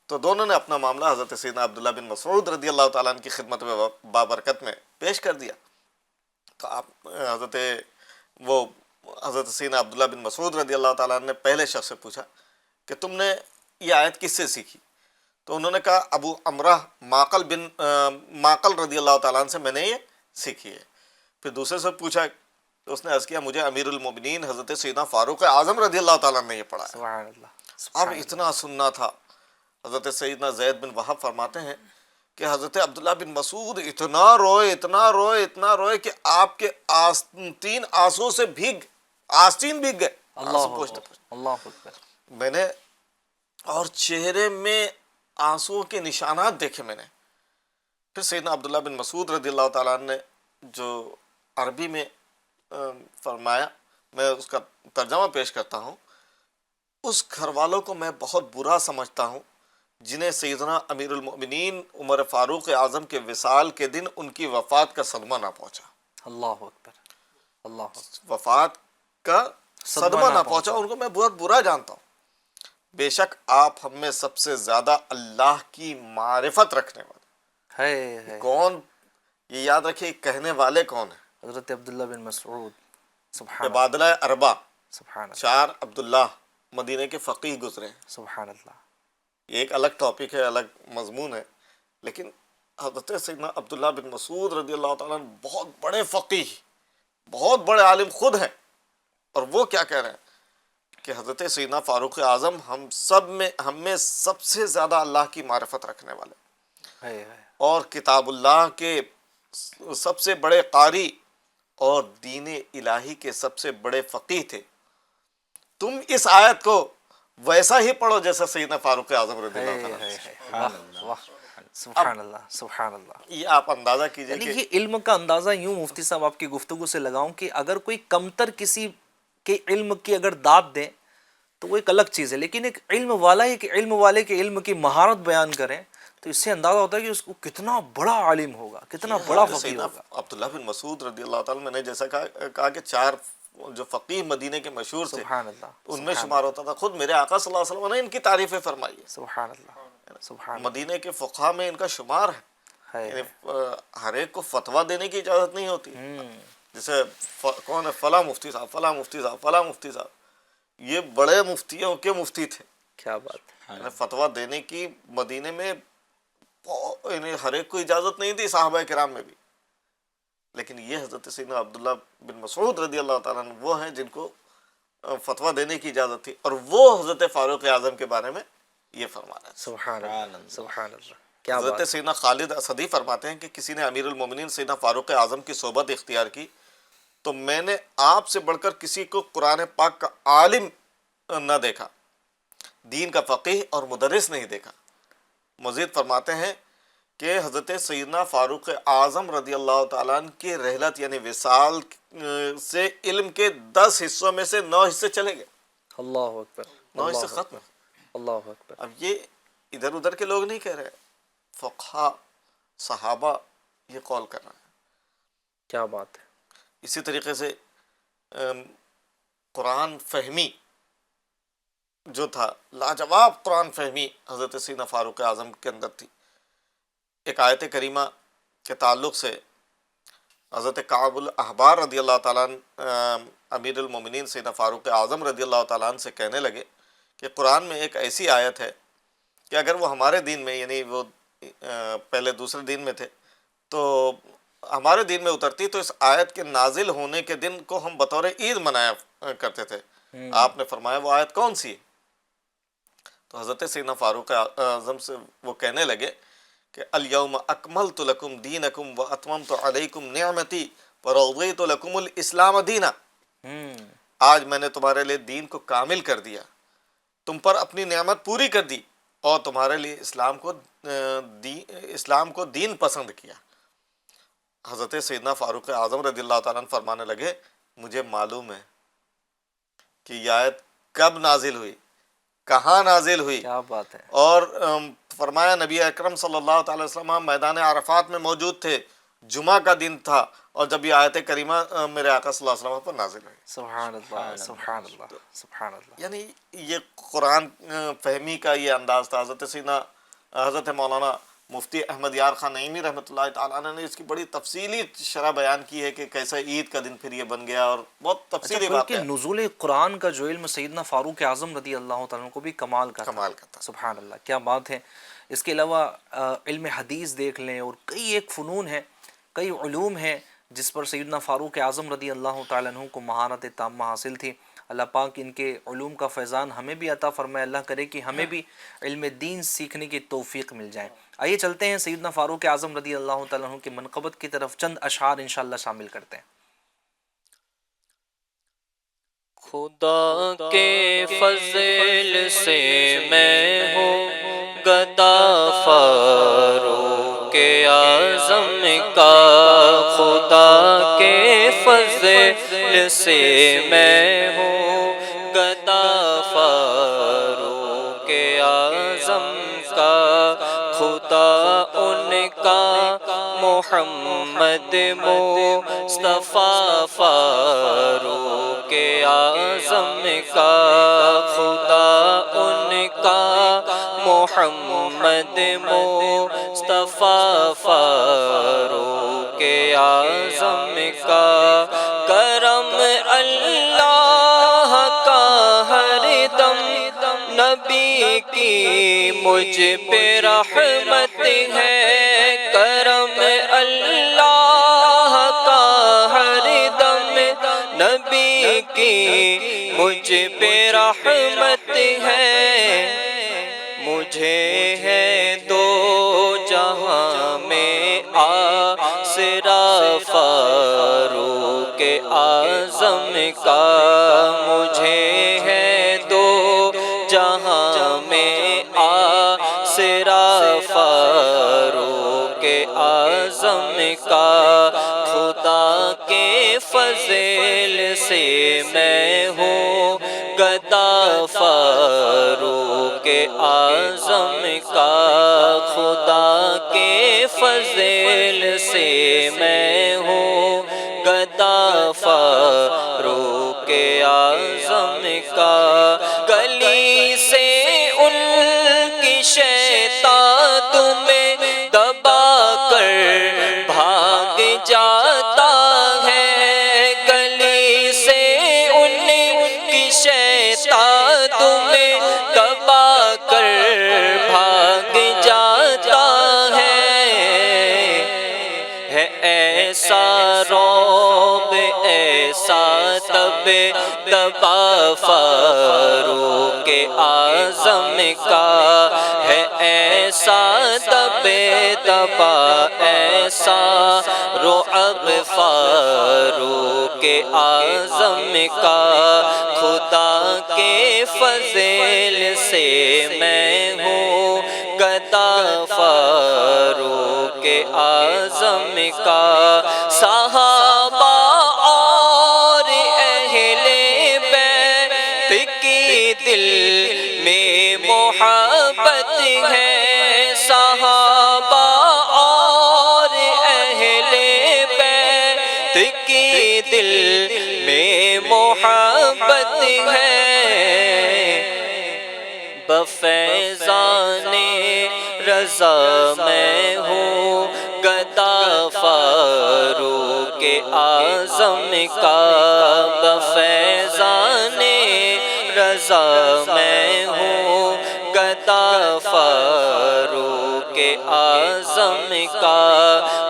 تو دونوں نے اپنا معاملہ حضرت سیدنا عبداللہ بن مسعود رضی اللہ تعالیٰ عنہ کی خدمت میں بابرکت میں پیش کر دیا۔ تو حضرت سیدنا عبداللہ بن مسعود رضی اللہ تعالیٰ عنہ نے پہلے شخص سے پوچھا کہ تم نے یہ آیت کس سے سیکھی؟ تو انہوں نے کہا ابو امرہ معقل رضی اللہ تعالیٰ عنہ سے میں نے یہ سیکھی ہے۔ پھر دوسرے سے پوچھا تو اس نے عرض کیا مجھے امیر المومنین حضرت سیدنا فاروق اعظم رضی اللہ تعالیٰ عنہ نے یہ پڑھایا۔ سبحان اللہ، اب سبحان اللہ۔ اتنا سننا تھا۔ حضرت سیدنا زید بن وہب فرماتے ہیں کہ حضرت عبداللہ بن مسعود اتنا روئے کہ آپ کے آستین آنسو سے آستین بھیگ گئے، آنسو پوچھتے پوچھتے۔ اللہ اکبر۔ میں نے اور چہرے میں آنسوؤں کے نشانات دیکھے میں نے۔ پھر سیدنا عبداللہ بن مسعود رضی اللہ تعالیٰ عنہ نے جو عربی میں فرمایا، میں اس کا ترجمہ پیش کرتا ہوں، اس گھر والوں کو میں بہت برا سمجھتا ہوں جنہیں سیدنا امیر المؤمنین عمر فاروق اعظم کے وصال کے دن ان کی وفات کا صدمہ نہ پہنچا، اللہ اکبر، اللہ اکبر۔ وفات کا صدمہ نہ پہنچا، ان کو میں بہت برا جانتا ہوں۔ بے شک آپ ہم میں سب سے زیادہ اللہ کی معرفت رکھنے والے ہے کون، یہ یاد رکھیے کہنے والے کون ہیں؟ حضرت عبداللہ بن مسعود، سبحان اللہ، تبادلہ اربع، سبحان اللہ، 4 عبداللہ مدینے کے فقیہ گزرے ہیں۔ سبحان اللہ۔ یہ ایک الگ ٹاپک ہے، الگ مضمون ہے، لیکن حضرت سیدنا عبداللہ بن مسعود رضی اللہ تعالیٰ عنہ بہت بڑے فقیہ، بہت بڑے عالم خود ہیں، اور وہ کیا کہہ رہے ہیں کہ حضرت سیدنا فاروق اعظم ہم میں سب سے زیادہ اللہ کی معرفت رکھنے والے اور کتاب اللہ کے سب سے بڑے قاری اور دین الہی کے سب سے بڑے فقیہ تھے۔ تم اس آیت کو ویسا ہی پڑھو جیسا سیدنا فاروق اعظم رضی اللہ تعالیٰ عنہ۔ واہ، سبحان اللہ، سبحان اللہ۔ یہ آپ اندازہ کیجئے یعنی کہ یہ علم کا اندازہ یوں مفتی صاحب آپ کی گفتگو سے لگاؤں کہ اگر کوئی کمتر کسی کے علم کی اگر داد دیں تو وہ ایک الگ چیز ہے، لیکن ایک علم والا ایک علم والے کے علم کی مہارت بیان کریں تو اس سے اندازہ ہوتا ہے کہ اس کو کتنا بڑا عالم ہوگا، کتنا بڑا فقیہ سیدنا ہوگا۔ عبداللہ بن مسعود رضی اللہ تعالیٰ، میں نے جیسا کہا کہ 4 جو فقیہ مدینے کے مشہور تھے سبحان اللہ، ان میں شمار ہوتا تھا۔ خود میرے آقا صلی اللہ علیہ وسلم نے ان کی تعریفیں فرمائی ہے، سبحان اللہ، سبحان مدینے کے فقہاء میں ان کا شمار ہے۔ ہے، یعنی ہر ایک کو فتویٰ دینے کی اجازت نہیں ہوتی، جیسے کون ہے فلاں مفتی صاحب، فلاں مفتی صاحب، فلاں مفتی صاحب، یہ بڑے مفتیوں کے مفتی تھے۔ کیا بات ہے۔ یعنی فتویٰ دینے کی مدینے میں یعنی ہر ایک کو اجازت نہیں تھی، صحابہ کرام میں بھی، لیکن یہ حضرت سیدنا عبداللہ بن مسعود رضی اللہ تعالیٰ عنہ وہ ہیں جن کو فتویٰ دینے کی اجازت تھی، اور وہ حضرت فاروق اعظم کے بارے میں یہ فرما رہے ہیں۔ سبحان اللہ، سبحان اللہ، کیا بات حضرت سیدنا خالد اسدی فرماتے ہیں کہ کسی نے امیر المومنین سیدنا فاروق اعظم کی صحبت اختیار کی تو میں نے آپ سے بڑھ کر کسی کو قرآن پاک کا عالم نہ دیکھا، دین کا فقیہ اور مدرس نہیں دیکھا۔ مزید فرماتے ہیں کہ حضرت سیدنا فاروق اعظم رضی اللہ تعالیٰ عنہ کی رحلت یعنی وصال سے علم کے 10 حصوں میں سے 9 حصے چلے گئے، اللہ اکبر، 9 حصے اللہ ختم۔ اللہ اکبر۔ اب یہ ادھر ادھر کے لوگ نہیں کہہ رہے، فقہاء صحابہ یہ قول کر رہے ہیں۔ کیا بات ہے۔ اسی طریقے سے قرآن فہمی جو تھا، لاجواب قرآن فہمی حضرت سیدنا فاروق اعظم کے اندر تھی۔ ایک آیت کریمہ کے تعلق سے حضرت کعب الاحبار رضی اللہ تعالیٰ عنہ امیر المومنین سیدنا فاروق اعظم رضی اللہ تعالیٰ عنہ سے کہنے لگے کہ قرآن میں ایک ایسی آیت ہے کہ اگر وہ ہمارے دین میں، یعنی وہ پہلے دوسرے دین میں تھے، تو ہمارے دین میں اترتی تو اس آیت کے نازل ہونے کے دن کو ہم بطور عید منایا کرتے تھے۔ آپ نے فرمایا وہ آیت کون سی ہے؟ تو حضرت سیدنا فاروق اعظم سے وہ کہنے لگے کہ الیوم اکملت لکم دینکم و اتممت علیکم نعمتی ورضیت لکم الاسلام دینا، آج میں نے تمہارے لیے دین کو کامل کر دیا، تم پر اپنی نعمت پوری کر دی اور تمہارے لیے اسلام کو دین پسند کیا۔ حضرت سیدنا فاروق اعظم رضی اللہ تعالیٰ عنہ فرمانے لگے مجھے معلوم ہے کہ یہ آیت کب نازل ہوئی، کہاں نازل ہوئی، کیا بات ہے۔ اور فرمایا نبی اکرم صلی اللہ تعالی وسلم میدان عرفات میں موجود تھے، جمعہ کا دن تھا، اور جب یہ آیت کریمہ میرے آقا صلی اللہ علیہ وسلم پر نازل ہوئی۔ سبحان اللہ، سبحان اللہ، سبحان اللہ۔ یعنی یہ قرآن فہمی کا یہ انداز تھا۔ حضرت مولانا مفتی احمد یار خان نعیمی رحمۃ اللہ تعالیٰ عنہ نے اس کی بڑی تفصیلی شرح بیان کی ہے کہ کیسے عید کا دن پھر یہ بن گیا، اور بہت تفصیلی بات کہ ہے۔ نزول قرآن کا جو علم سیدنا فاروق اعظم رضی اللہ تعالیٰ عنہ کو بھی کمال کا کمال کا تھا۔ سبحان اللہ، کیا بات ہے۔ اس کے علاوہ علم حدیث دیکھ لیں، اور کئی ایک فنون ہیں، کئی علوم ہیں جس پر سیدنا فاروق اعظم رضی اللہ تعالیٰ عنہ کو مہارت تامہ حاصل تھی۔ اللہ پاک ان کے علوم کا فیضان ہمیں بھی عطا فرمائے، اللہ کرے کہ ہمیں بھی علم دین سیکھنے کی توفیق مل جائے۔ آئیے چلتے ہیں سیدنا فاروق اعظم رضی اللہ تعالیٰ عنہ کی منقبت کی طرف، چند اشعار انشاءاللہ شامل کرتے ہیں۔ خدا کے فضل سے میں ہوں گدا فاروق اعظم کا، خدا کے فضل سے میں ہوں گدا فاروق اعظم کا، خدا ان کا محمد مصطفیٰ فاروق اعظم کا، خدا ان کا محمد مصطفیٰ فاروق اعظم کا، کرم اللہ کا ہر دم نبی کی مجھ پہ رحمت ہے، کرم اللہ کا ہر دم نبی کی مجھ پہ رحمت ہے، مجھے ہے دو جہاں میں آسرا فاروق اعظم کا، مجھے ہے دو جہاں میں آسرا فاروق اعظم کا، خدا کے فضل سے میں ہوں گدا فاروق اعظم کا، خدا کے فضل سے میں ہوں گدا فاروق اعظم کا، گلی سے ان کی شیطان تمہیں دبا کر بھاگ جاتا ہے، گلی سے ان کی شیطان تمہیں دبا کر بھاگ جاتا ہے ایسا رعب ایسا تب دبا فاروق اعظم کا، ہے ایسا تب دبا ایسا رعب فاروق اعظم کا، خدا کے فضل سے میں ہوں گدا فاروق اعظم کا، صحابہ اور اہل بیت کی دل میں محبت ہے، صحابہ اور اہل بیت کی دل میں محبت ہے، بفیضان رضا میں ہوں گدا فاروق اعظم کا، بفیضان رضا میں ہوں گدا فاروق اعظم کا،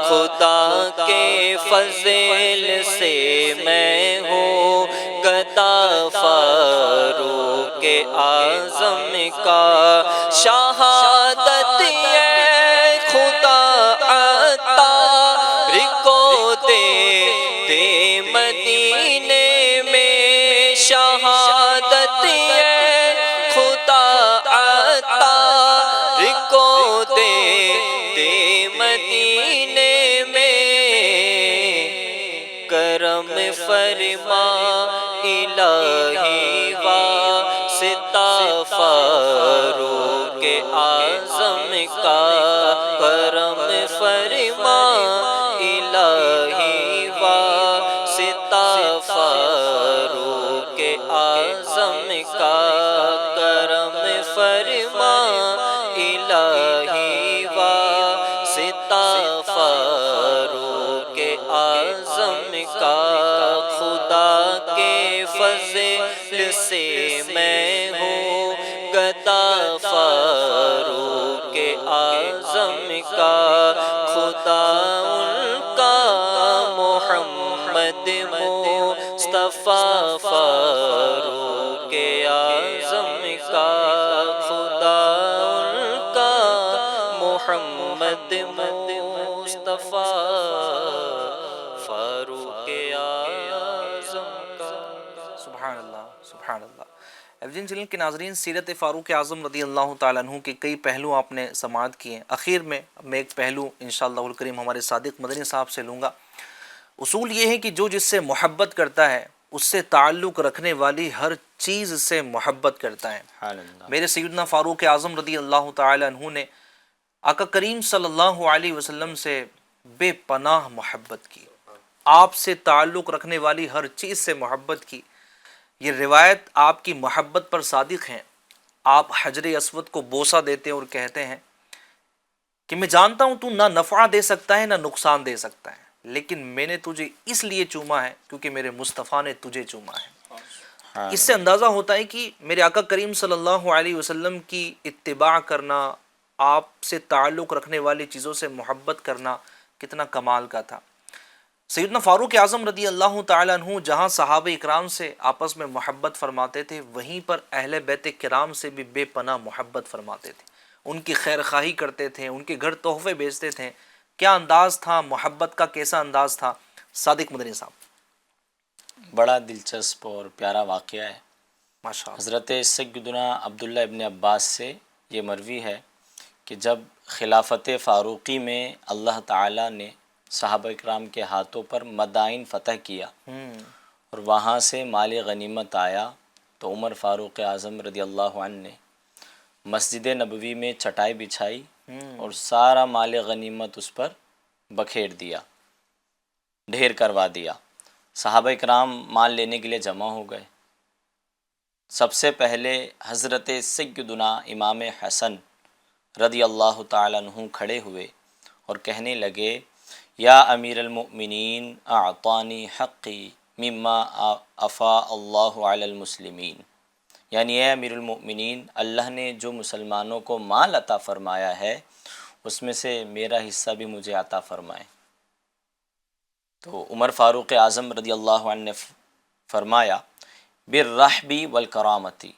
خدا کے فضل سے میں ہوں گدا فاروق اعظم کا شہادت یہ خدا عطار کو دے مدینے میں شہادت یہ خدا عطار کو دے مدینے میں کرم فرما الہی واسطہ فاروق اعظم کا کرم فرما الہی واسطہ فاروق اعظم کا کرم فرما الہی واسطہ فاروق اعظم کا خدا کے فضل سے میں ہوں گدا فاروق اعظم کا خدا ان کا محمد مصطفیٰ فاروق اعظم کا خدا ان کا محمد مصطفیٰ فاروق اعظم کا. سبحان اللہ سبحان اللہ. ایوجین چینل کے ناظرین، سیرت فاروق اعظم رضی اللہ تعالیٰ عنہ کے کئی پہلو آپ نے سماعت کیے. اخیر میں ایک پہلو انشاءاللہ الکریم ہمارے صادق مدنی صاحب سے لوں گا. اصول یہ ہے کہ جو جس سے محبت کرتا ہے اس سے تعلق رکھنے والی ہر چیز سے محبت کرتا ہے. میرے سیدنا فاروق اعظم رضی اللہ تعالیٰ عنہ نے آقا کریم صلی اللہ علیہ وسلم سے بے پناہ محبت کی، آپ سے تعلق رکھنے والی ہر چیز سے محبت کی. یہ روایت آپ کی محبت پر صادق ہیں. آپ حجر اسود کو بوسہ دیتے ہیں اور کہتے ہیں کہ میں جانتا ہوں تو نہ نفع دے سکتا ہے نہ نقصان دے سکتا ہے، لیکن میں نے تجھے اس لیے چوما ہے کیونکہ میرے مصطفیٰ نے تجھے چوما ہے. اس سے اندازہ ہوتا ہے کہ میرے آقا کریم صلی اللہ علیہ وسلم کی اتباع کرنا، آپ سے تعلق رکھنے والی چیزوں سے محبت کرنا کتنا کمال کا تھا. سیدنا فاروق اعظم رضی اللہ تعالیٰ عنہ جہاں صحابہ اکرام سے آپس میں محبت فرماتے تھے، وہیں پر اہل بیت کرام سے بھی بے پناہ محبت فرماتے تھے. ان کی خیر خواہی کرتے تھے، ان کے گھر تحفے بیچتے تھے. کیا انداز تھا محبت کا، کیسا انداز تھا صادق مدنی صاحب؟ بڑا دلچسپ اور پیارا واقعہ ہے. ماشاء اللہ. حضرت سیدنا عبداللہ ابن عباس سے یہ مروی ہے کہ جب خلافت فاروقی میں اللہ تعالیٰ نے صحابہ اکرام کے ہاتھوں پر مدائن فتح کیا اور وہاں سے مال غنیمت آیا، تو عمر فاروق اعظم رضی اللہ عنہ نے مسجد نبوی میں چٹائی بچھائی اور سارا مال غنیمت اس پر بکھیر دیا، ڈھیر کروا دیا. صحابہ اکرام مال لینے کے لیے جمع ہو گئے. سب سے پہلے حضرت سیدنا امام حسن رضی اللہ تعالیٰ عنہ کھڑے ہوئے اور کہنے لگے، یا امیر المؤمنین اعطانی حقی مما افاء اللہ علی المسلمین، یعنی اے امیر المؤمنین، اللہ نے جو مسلمانوں کو مال عطا فرمایا ہے اس میں سے میرا حصہ بھی مجھے عطا فرمائے. تو عمر فاروق اعظم رضی اللہ عنہ نے فرمایا، بالرحبی والکرامتی،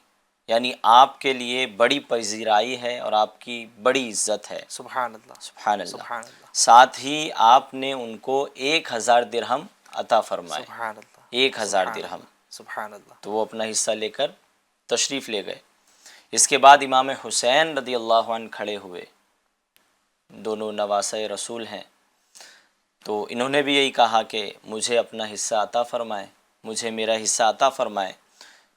یعنی آپ کے لیے بڑی پذیرائی ہے اور آپ کی بڑی عزت ہے. سبحان اللہ سبحان اللہ. سبحان اللہ ساتھ ہی آپ نے ان کو 1000 درہم عطا فرمائے. سبحان اللہ 1000 درہم. سبحان اللہ. تو وہ اپنا حصہ لے کر تشریف لے گئے. اس کے بعد امام حسین رضی اللہ عنہ کھڑے ہوئے، دونوں نواسۂ رسول ہیں، تو انہوں نے بھی یہی کہا کہ مجھے اپنا حصہ عطا فرمائے، مجھے میرا حصہ عطا فرمائے.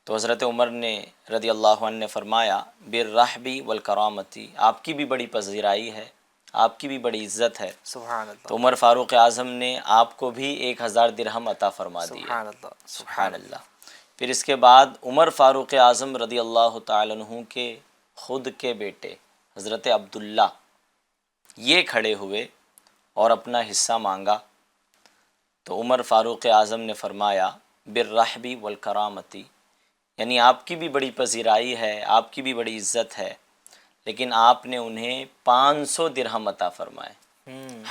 تو حضرت عمر نے رضی اللہ عنہ نے فرمایا، بالرحبی والکرامتی، آپ کی بھی بڑی پذیرائی ہے، آپ کی بھی بڑی عزت ہے. سبحان اللہ. تو عمر فاروق اعظم نے آپ کو بھی 1000 درہم عطا فرما دیے. سبحان اللہ. سبحان اللہ. پھر اس کے بعد عمر فاروق اعظم رضی اللہ تعالیٰ عنہ کے خود کے بیٹے حضرت عبداللہ یہ کھڑے ہوئے اور اپنا حصہ مانگا. تو عمر فاروق اعظم نے فرمایا، بالرحبی والکرامتی، یعنی آپ کی بھی بڑی پذیرائی ہے، آپ کی بھی بڑی عزت ہے، لیکن آپ نے انہیں 500 درہم عطا فرمائے.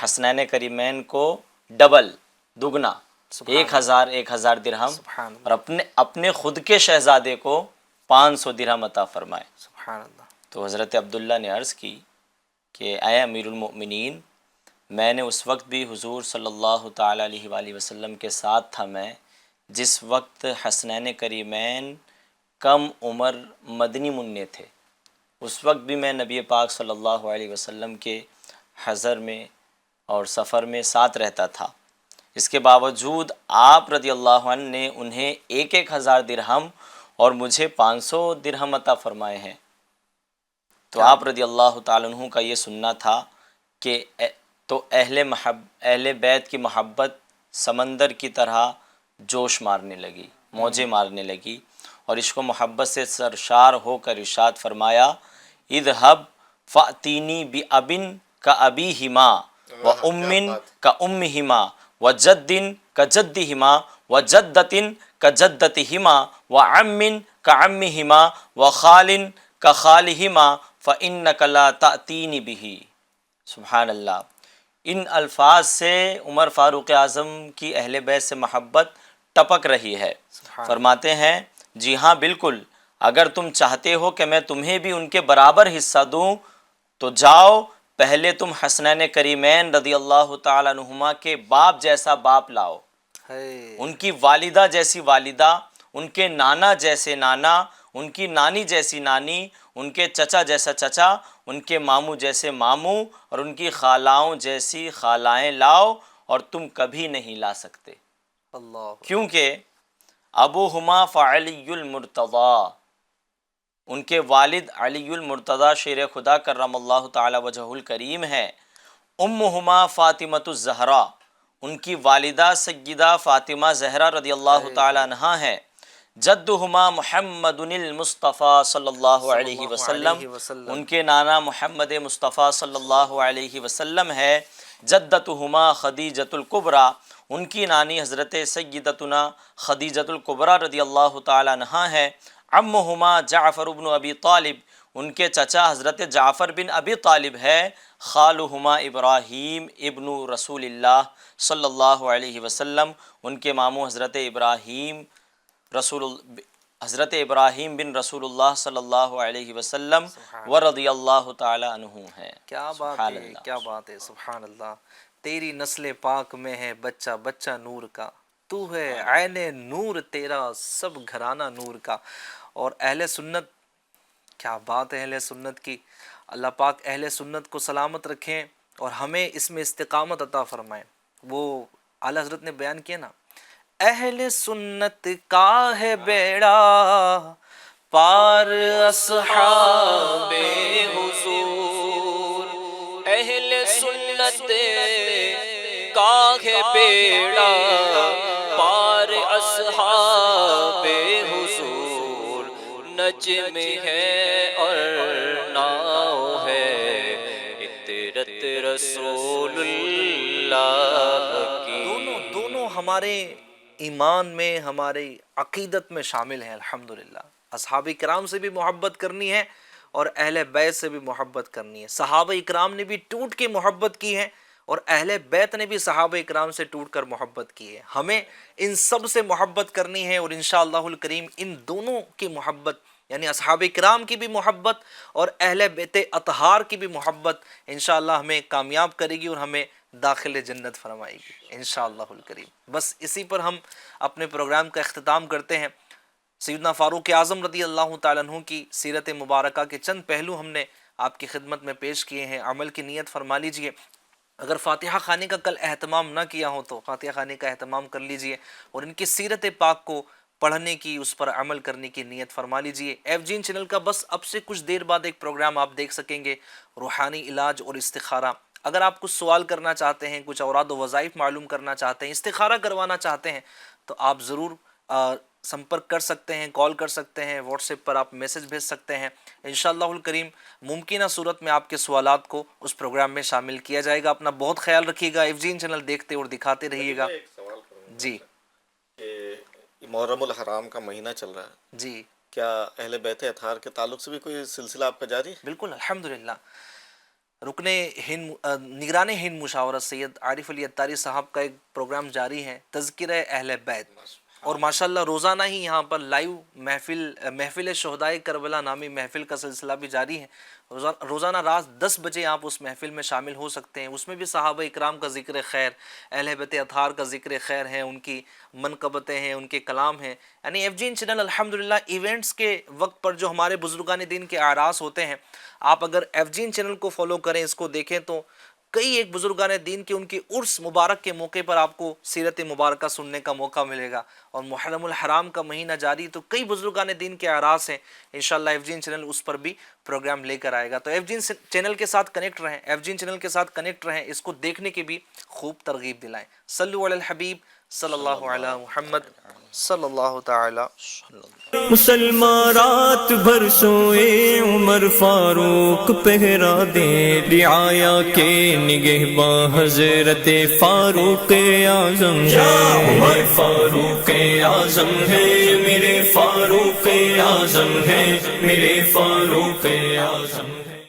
حسنین کریمین کو ڈبل، دگنا، 1000 درہم، اور اپنے خود کے شہزادے کو 500 درہم عطا فرمائے۔ سبحان اللہ۔ تو حضرت عبداللہ نے عرض کی کہ اے امیر المؤمنین، میں نے اس وقت بھی حضور صلی اللہ تعالیٰ علیہ وآلہ وسلم کے ساتھ تھا میں جس وقت حسنین کریمین کم عمر مدنی منع تھے، اس وقت بھی میں نبی پاک صلی اللہ علیہ وسلم کے حضر میں اور سفر میں ساتھ رہتا تھا۔ اس کے باوجود آپ رضی اللہ عنہ نے انہیں 1,000 درہم اور مجھے 500 درہم عطا فرمائے ہیں۔ تو آپ رضی اللہ تعالیٰ عنہ کا یہ سننا تھا کہ تو اہل بیت کی محبت سمندر کی طرح جوش مارنے لگی، موجیں مارنے لگی، اور عشق و محبت سے سرشار ہو کر ارشاد فرمایا اذهب فأتینی بأبن کأبیہما وأم کأمہما وجد کجدہما وجدۃ کجدتہما وعم کعمہما وخال کخالہما فإنک لا تأتینی بہ۔ سبحان اللہ۔ ان الفاظ سے عمر فاروق اعظم کی اہل بیت سے محبت ٹپک رہی ہے۔ فرماتے ہیں جی ہاں بالکل، اگر تم چاہتے ہو کہ میں تمہیں بھی ان کے برابر حصہ دوں تو جاؤ پہلے تم حسنین کریمین رضی اللہ تعالیٰ عنہما کے باپ جیسا باپ لاؤ، ان کی والدہ جیسی والدہ، ان کے نانا جیسے نانا، ان کی نانی جیسی نانی، ان کے چچا جیسا چچا، ان کے ماموں جیسے ماموں، اور ان کی خالاؤں جیسی خالائیں لاؤ، اور تم کبھی نہیں لا سکتے، اللہ۔ کیونکہ ابوہما فعلی المرتضیٰ، ان کے والد علی المرتضیٰ شیر خدا کرم اللہ تعالی وجہ الکریم ہے۔ امہما فاطمۃ الزہرا، ان کی والدہ سیدہ فاطمہ زہرا رضی اللہ تعالی عنہا ہے۔ جدہما محمد المصطفیٰ صلی اللہ علیہ وسلم، ان کے نانا محمد مصطفیٰ صلی اللہ علیہ وسلم ہے۔ جدتہما خدیجۃ الکبریٰ، ان کی نانی حضرت سیدتنا خدیجۃ الکبریٰ رضی اللہ تعالی عنہا ہے۔ عمہما جعفر بن ابی طالب، ان کے چچا حضرت جعفر بن ابی طالب ہے۔ خالہما ابراہیم ابن رسول اللہ صلی اللہ علیہ وسلم، ان کے ماموں حضرت ابراہیم بن رسول اللہ صلی اللہ علیہ وسلم ورضی اللہ تعالی عنہ ہے۔ کیا بات ہے، کیا بات ہے، سبحان اللہ۔ تیری نسل پاک میں ہے بچہ بچہ نور کا، تو ہے عین نور تیرا سب گھرانہ نور کا۔ اور اہل سنت، کیا بات ہے اہل سنت کی، اللہ پاک اہل سنت کو سلامت رکھیں اور ہمیں اس میں استقامت عطا فرمائیں۔ وہ اعلیٰ حضرت نے بیان کیا نا، اہل سنت کا ہے بیڑا پار اصحاب حضور، اہل سنت کا ہے بیڑا پار اصحاب حضور، نجم ہے اور ناؤ ہے عطرت رسول اللہ کی۔ دونوں ہمارے ایمان میں، ہمارے عقیدت میں شامل ہیں الحمدللہ۔ اصحاب کرام سے بھی محبت کرنی ہے اور اہل بیت سے بھی محبت کرنی ہے۔ صحابہ اکرام نے بھی ٹوٹ کے محبت کی ہے اور اہل بیت نے بھی صحابہ اکرام سے ٹوٹ کر محبت کی ہے۔ ہمیں ان سب سے محبت کرنی ہے اور انشاءاللہ الکریم ان دونوں کی محبت، یعنی اصحاب کرام کی بھی محبت اور اہل بیت اطہار کی بھی محبت انشاءاللہ ہمیں کامیاب کرے گی اور ہمیں داخل جنت فرمائے گی انشاءاللہ الکریم۔ بس اسی پر ہم اپنے پروگرام کا اختتام کرتے ہیں۔ سیدنا فاروق اعظم رضی اللہ تعالیٰ عنہ کی سیرت مبارکہ کے چند پہلو ہم نے آپ کی خدمت میں پیش کیے ہیں، عمل کی نیت فرما لیجئے۔ اگر فاتحہ خانے کا کل اہتمام نہ کیا ہو تو فاتحہ خانے کا اہتمام کر لیجئے اور ان کی سیرت پاک کو پڑھنے کی، اس پر عمل کرنے کی نیت فرما لیجئے۔ ایف جین چینل کا بس اب سے کچھ دیر بعد ایک پروگرام آپ دیکھ سکیں گے، روحانی علاج اور استخارہ۔ اگر آپ کچھ سوال کرنا چاہتے ہیں، کچھ اوراد و وظائف معلوم کرنا چاہتے ہیں، استخارہ کروانا چاہتے ہیں تو آپ ضرور سمپرک کر سکتے ہیں، کال کر سکتے ہیں، واٹس ایپ پر آپ میسج بھیج سکتے ہیں۔ انشاءاللہ الکریم ممکنہ صورت میں آپ کے سوالات کو اس پروگرام میں شامل کیا جائے گا۔ اپنا بہت خیال رکھیے گا، ایف جین چینل دیکھتے اور دکھاتے رہیے گا۔ ایک سوال کروں جی کہ محرم الحرام کا مہینہ چل رہا ہے، جی کیا اہل بیت اطہار کے تعلق سے بھی کوئی سلسلہ آپ کا جاری ہے؟ بالکل الحمدللہ۔ رکن ہند نگران ہند مشاورت سید عارف علی اتاری صاحب کا ایک پروگرام جاری ہے، تذکرہ اہل بیت۔ اور ماشاءاللہ روزانہ ہی یہاں پر لائیو محفل شہدائے کربلا نامی محفل کا سلسلہ بھی جاری ہے. روزانہ رات 10 بجے آپ اس محفل میں شامل ہو سکتے ہیں. اس میں بھی صحابہ اکرام کا ذکر خیر، اہل بیت اطہار کا ذکر خیر ہے، ان کی منقبتیں ہیں، ان کے کلام ہیں. یعنی ایف جی این چینل الحمدللہ ایونٹس کے وقت پر جو ہمارے بزرگان دین کے اعراس ہوتے ہیں، آپ اگر ایف جی این چینل کو فالو کریں، اس کو دیکھیں تو کئی ایک بزرگان دین کے ان کی عرس مبارک کے موقع پر آپ کو سیرت مبارکہ سننے کا موقع ملے گا. اور محرم الحرام کا مہینہ جاری، تو کئی بزرگان دین کے اعراس ہیں. انشاءاللہ ایف جی این چینل اس پر بھی پروگرام لے کر آئے گا. تو ایف جی این چینل کے ساتھ کنیکٹ رہیں، ایف جی این چینل کے ساتھ کنیکٹ رہیں، اس کو دیکھنے کی بھی خوب ترغیب دلائیں. صلو علی الحبیب صلی اللہ علی محمد صلی اللہ تعالی. مسلمان رات بھر سوئے عمر فاروق پہرا دے، رعایا کے نگہباں حضرت فاروق اعظم ہے. عمر فاروق اعظم ہے، میرے فاروق اعظم ہے، میرے فاروق اعظم ہے.